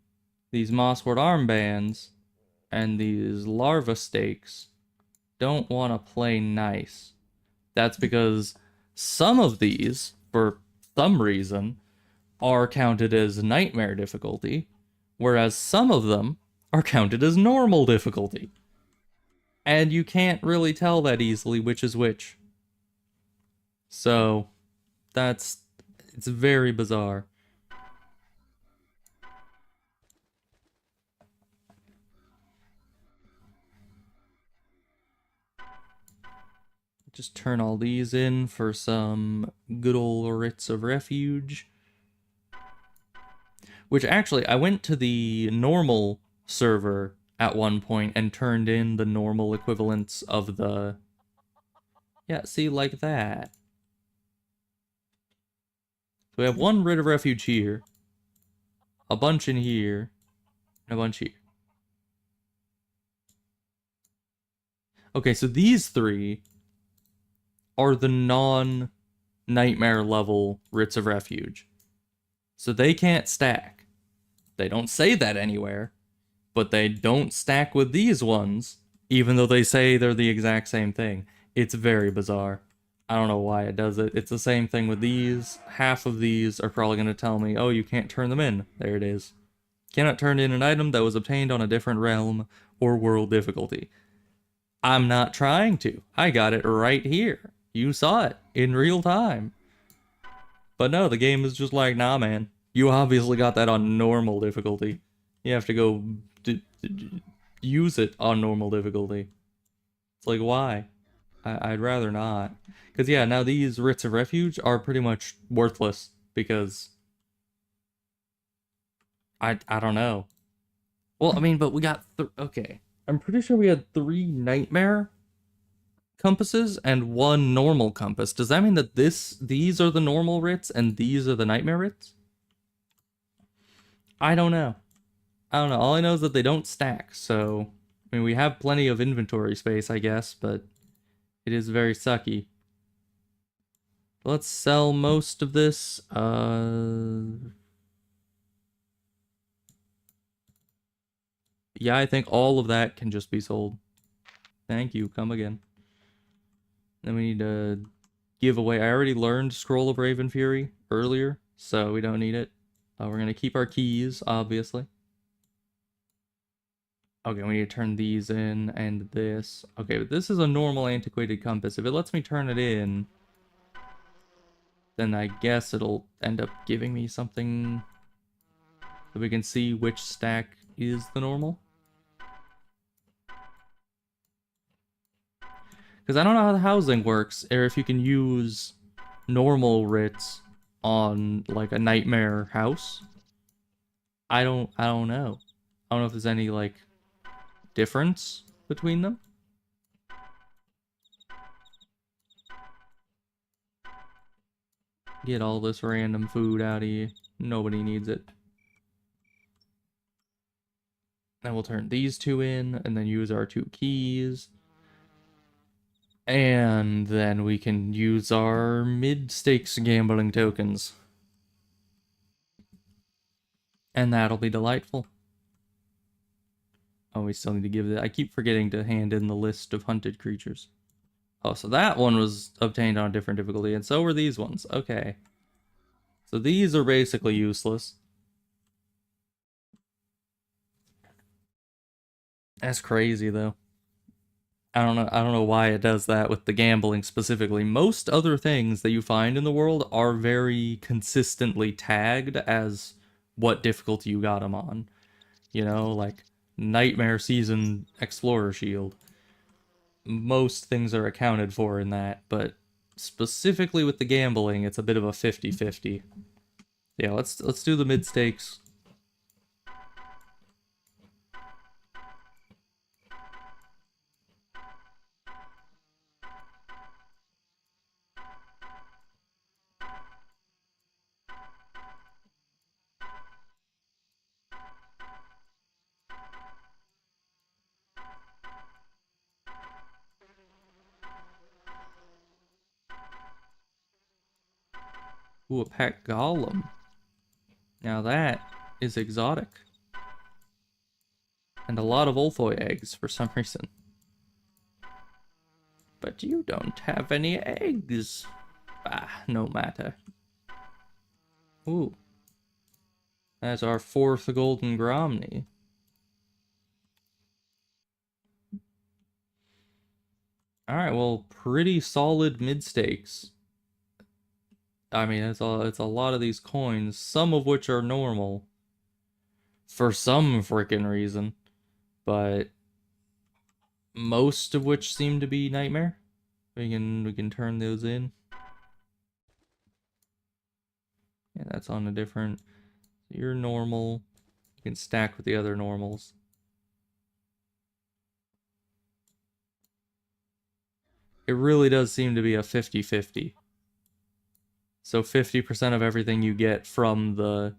these mosswort armbands and these larva stakes don't want to play nice. That's because some of these, for some reason, are counted as nightmare difficulty, whereas some of them are counted as normal difficulty. And you can't really tell that easily which is which. So, it's very bizarre. Just turn all these in for some good old writs of refuge. Which actually, I went to the normal server at one point and turned in the normal equivalents of the... Yeah, see, like that. So we have one writ of refuge here, a bunch in here, and a bunch here. Okay, so these three are the non-nightmare level writs of refuge. So they can't stack. They don't say that anywhere, but they don't stack with these ones, even though they say they're the exact same thing. It's very bizarre. I don't know why it does it. It's the same thing with these. Half of these are probably going to tell me, oh, you can't turn them in. There it is. Cannot turn in an item that was obtained on a different realm or world difficulty. I'm not trying to. I got it right here. You saw it in real time. But no, the game is just like, nah, man. You obviously got that on normal difficulty. You have to go use it on normal difficulty. It's like, why? I'd rather not. Because, yeah, now these writs of refuge are pretty much worthless because... I don't know. Well, I mean, but we got... Okay. I'm pretty sure we had 3 nightmare compasses and 1 normal compass. Does that mean that these are the normal writs and these are the nightmare writs? I don't know. I don't know. All I know is that they don't stack, so... I mean, we have plenty of inventory space, I guess, but it is very sucky. Let's sell most of this. Yeah, I think all of that can just be sold. Thank you. Come again. Then we need to give away. I already learned Scroll of Raven Fury earlier, so we don't need it. We're going to keep our keys, obviously. Okay, we need to turn these in and this. Okay, but this is a normal antiquated compass. If it lets me turn it in, then I guess it'll end up giving me something so we can see which stack is the normal. Because I don't know how the housing works, or if you can use normal writs on like a nightmare house. I don't know. I don't know if there's any like difference between them. Get all this random food out of you. Nobody needs it. Then we'll turn these 2 in, and then use our 2 keys. And then we can use our mid-stakes gambling tokens. And that'll be delightful. Oh, we still need to give it... I keep forgetting to hand in the list of hunted creatures. Oh, so that one was obtained on a different difficulty, and so were these ones. Okay. So these are basically useless. That's crazy, though. I don't know why it does that with the gambling specifically. Most other things that you find in the world are very consistently tagged as what difficulty you got them on. You know, like Nightmare Season Explorer Shield. Most things are accounted for in that, but specifically with the gambling, it's a bit of a 50-50. Yeah, let's do the mid stakes. Ooh, a pet golem. Now that is exotic. And a lot of Ulthoi eggs for some reason. But you don't have any eggs. Ah, no matter. Ooh. That's our 4th golden Gromny. Alright, well, pretty solid mid-stakes. I mean, it's a lot of these coins, some of which are normal. For some freaking reason. But most of which seem to be nightmare. We can turn those in. Yeah, that's on a different... You're normal. You can stack with the other normals. It really does seem to be a 50-50. So 50% of everything you get from the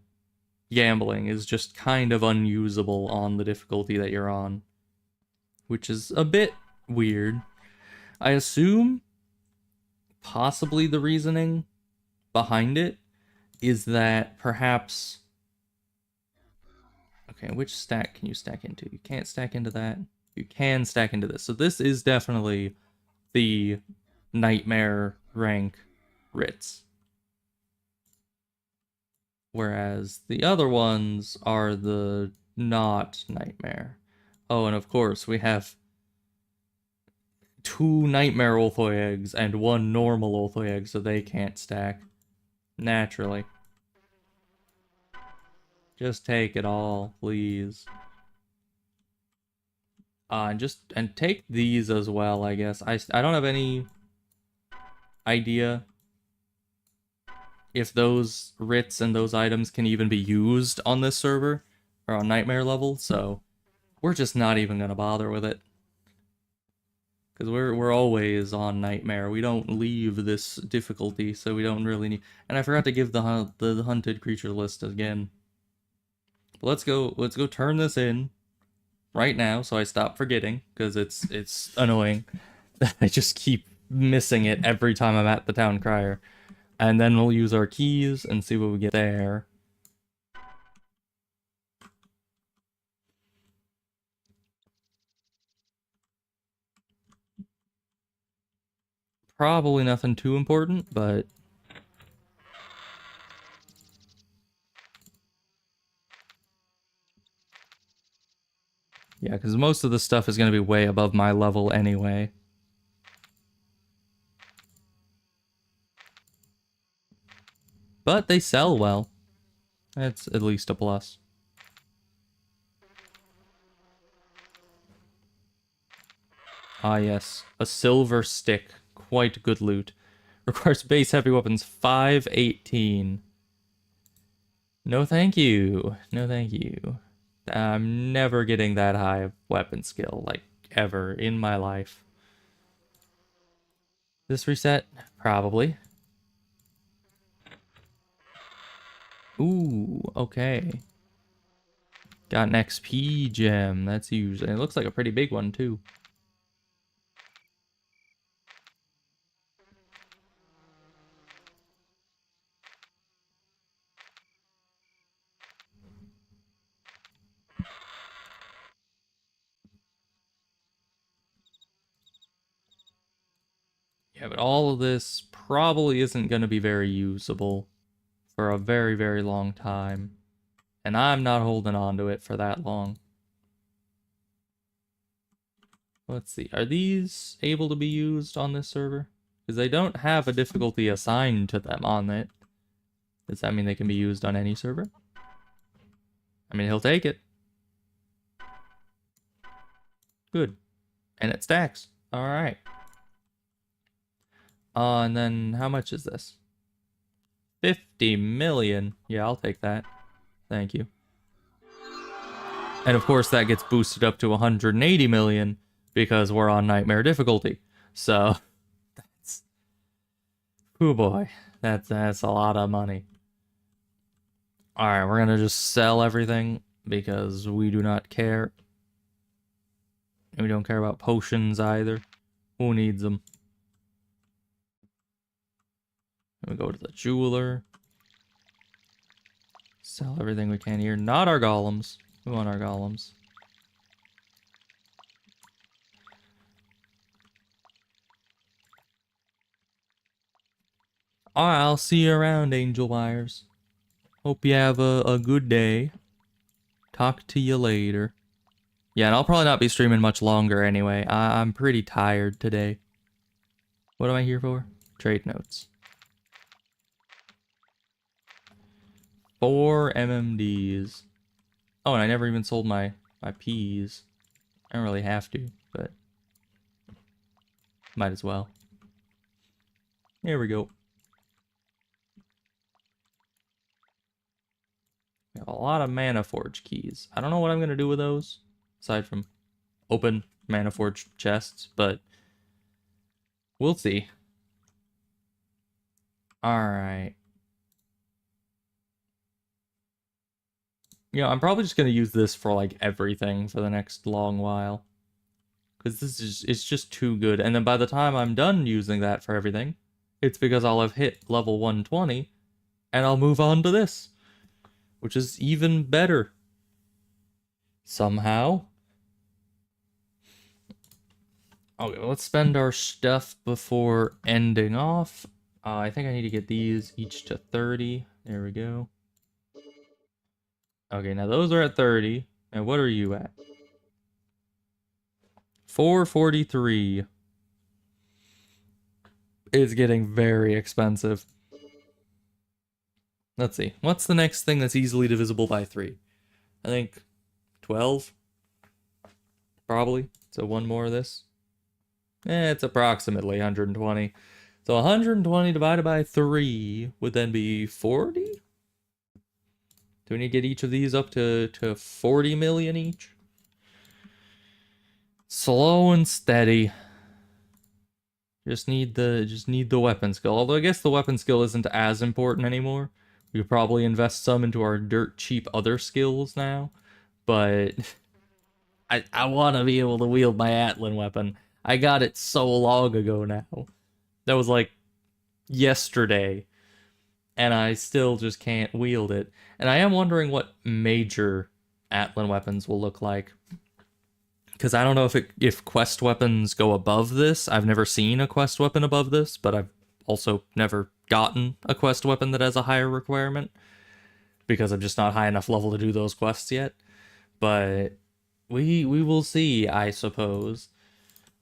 gambling is just kind of unusable on the difficulty that you're on. Which is a bit weird. I assume possibly the reasoning behind it is that perhaps... Okay, which stack can you stack into? You can't stack into that. You can stack into this. So this is definitely the nightmare rank writs. Whereas the other ones are the not nightmare. Oh, and of course we have 2 nightmare Ulthoi eggs and 1 normal Ulthoi egg, so they can't stack. Naturally. Just take it all, please. And take these as well, I guess. I don't have any idea if those writs and those items can even be used on this server or on nightmare level, so we're just not even gonna bother with it. Because we're always on nightmare. We don't leave this difficulty, so we don't really need... And I forgot to give the hunted creature list again. But let's go turn this in right now, so I stop forgetting, because it's annoying. I just keep missing it every time I'm at the town crier. And then we'll use our keys and see what we get there. Probably nothing too important, but... Yeah, because most of the stuff is going to be way above my level anyway. But they sell well. That's at least a plus. Ah yes, a silver stick. Quite good loot. Requires base heavy weapons 518. No thank you. No thank you. I'm never getting that high of weapon skill, like, ever in my life. This reset? Probably. Ooh, okay. Got an XP gem. That's usually... It looks like a pretty big one, too. Yeah, but all of this probably isn't going to be very usable for a very, very long time. And I'm not holding on to it for that long. Let's see. Are these able to be used on this server? Because they don't have a difficulty assigned to them on it. Does that mean they can be used on any server? I mean, he'll take it. Good. And it stacks. Alright. And then how much is this? 50 million. Yeah, I'll take that. Thank you. And of course that gets boosted up to 180 million because we're on nightmare difficulty. So that's... Oh boy. That's a lot of money. Alright, we're gonna just sell everything because we do not care. And we don't care about potions either. Who needs them? We go to the jeweler. Sell everything we can here. Not our golems. We want our golems. Alright, I'll see you around, Angel Wires. Hope you have a good day. Talk to you later. Yeah, and I'll probably not be streaming much longer anyway. I'm pretty tired today. What am I here for? Trade notes. 4 MMDs. Oh, and I never even sold my peas. I don't really have to, but might as well. Here we go. We have a lot of Mana Forge keys. I don't know what I'm gonna do with those, aside from open Mana Forge chests, but we'll see. Alright. You know, I'm probably just gonna use this for like everything for the next long while. Because it's just too good. And then by the time I'm done using that for everything, it's because I'll have hit level 120 and I'll move on to this, which is even better. Somehow. Okay, let's spend our stuff before ending off. I think I need to get these each to 30. There we go. Okay, now those are at 30. And what are you at? 443. It's getting very expensive. Let's see. What's the next thing that's easily divisible by 3? I think 12. Probably. So one more of this. It's approximately 120. So 120 divided by 3 would then be 40? Do we need to get each of these up to 40 million each? Slow and steady. Just need the weapon skill. Although I guess the weapon skill isn't as important anymore. We could probably invest some into our dirt cheap other skills now. But I want to be able to wield my Atlan weapon. I got it so long ago now. That was like yesterday. And I still just can't wield it. And I am wondering what major Atlan weapons will look like. Because I don't know if quest weapons go above this. I've never seen a quest weapon above this, but I've also never gotten a quest weapon that has a higher requirement. Because I'm just not high enough level to do those quests yet. But we will see, I suppose.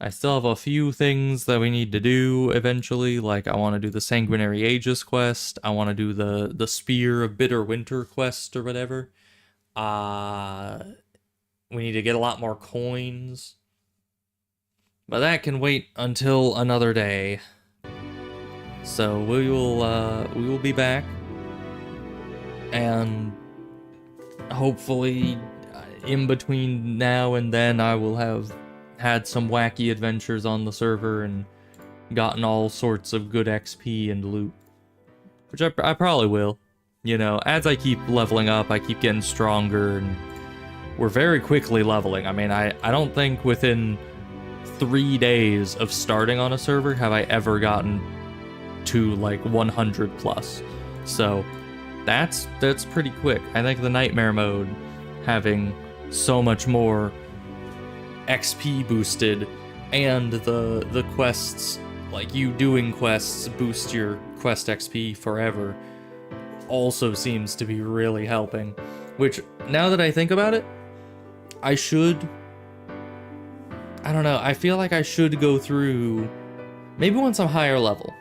I still have a few things that we need to do eventually, like I want to do the Sanguinary Aegis quest, I want to do the Spear of Bitter Winter quest or whatever. We need to get a lot more coins. But that can wait until another day. So we will be back. And hopefully in between now and then I will have had some wacky adventures on the server and gotten all sorts of good XP and loot. Which I probably will. You know, as I keep leveling up, I keep getting stronger, and we're very quickly leveling. I mean, I don't think within 3 days of starting on a server have I ever gotten to like 100 plus. So that's pretty quick. I think the Nightmare mode having so much more XP boosted, and the quests, like you doing quests boost your quest XP forever, also seems to be really helping. Which, now that I think about it, I don't know, I feel like I should go through, maybe once I'm higher level.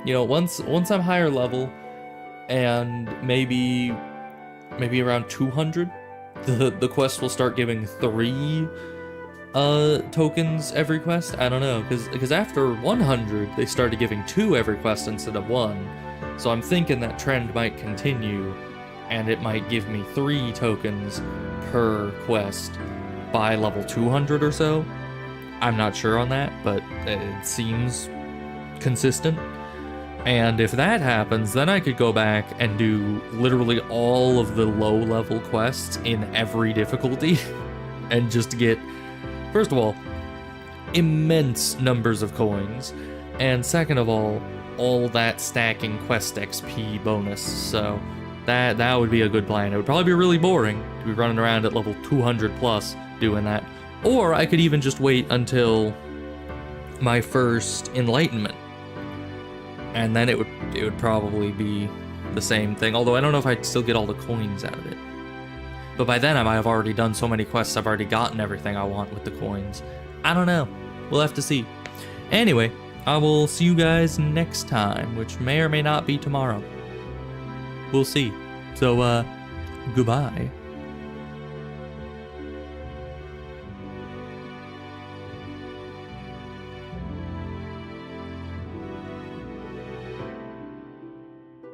You know, once I'm higher level, and maybe around 200, the quest will start giving 3 tokens every quest. I don't know, because after 100 they started giving 2 every quest instead of 1, so I'm thinking that trend might continue and it might give me 3 tokens per quest by level 200 or so. I'm not sure on that, but it seems consistent. And if that happens, then I could go back and do literally all of the low level quests in every difficulty and just get, first of all, immense numbers of coins, and second of all that stacking quest XP bonus. So That would be a good plan. It would probably be really boring to be running around at level 200 plus doing that. Or I could even just wait until my first enlightenment. And then it would probably be the same thing. Although I don't know if I'd still get all the coins out of it. But by then I might have already done so many quests, I've already gotten everything I want with the coins. I don't know. We'll have to see. Anyway, I will see you guys next time, which may or may not be tomorrow. We'll see. So, goodbye.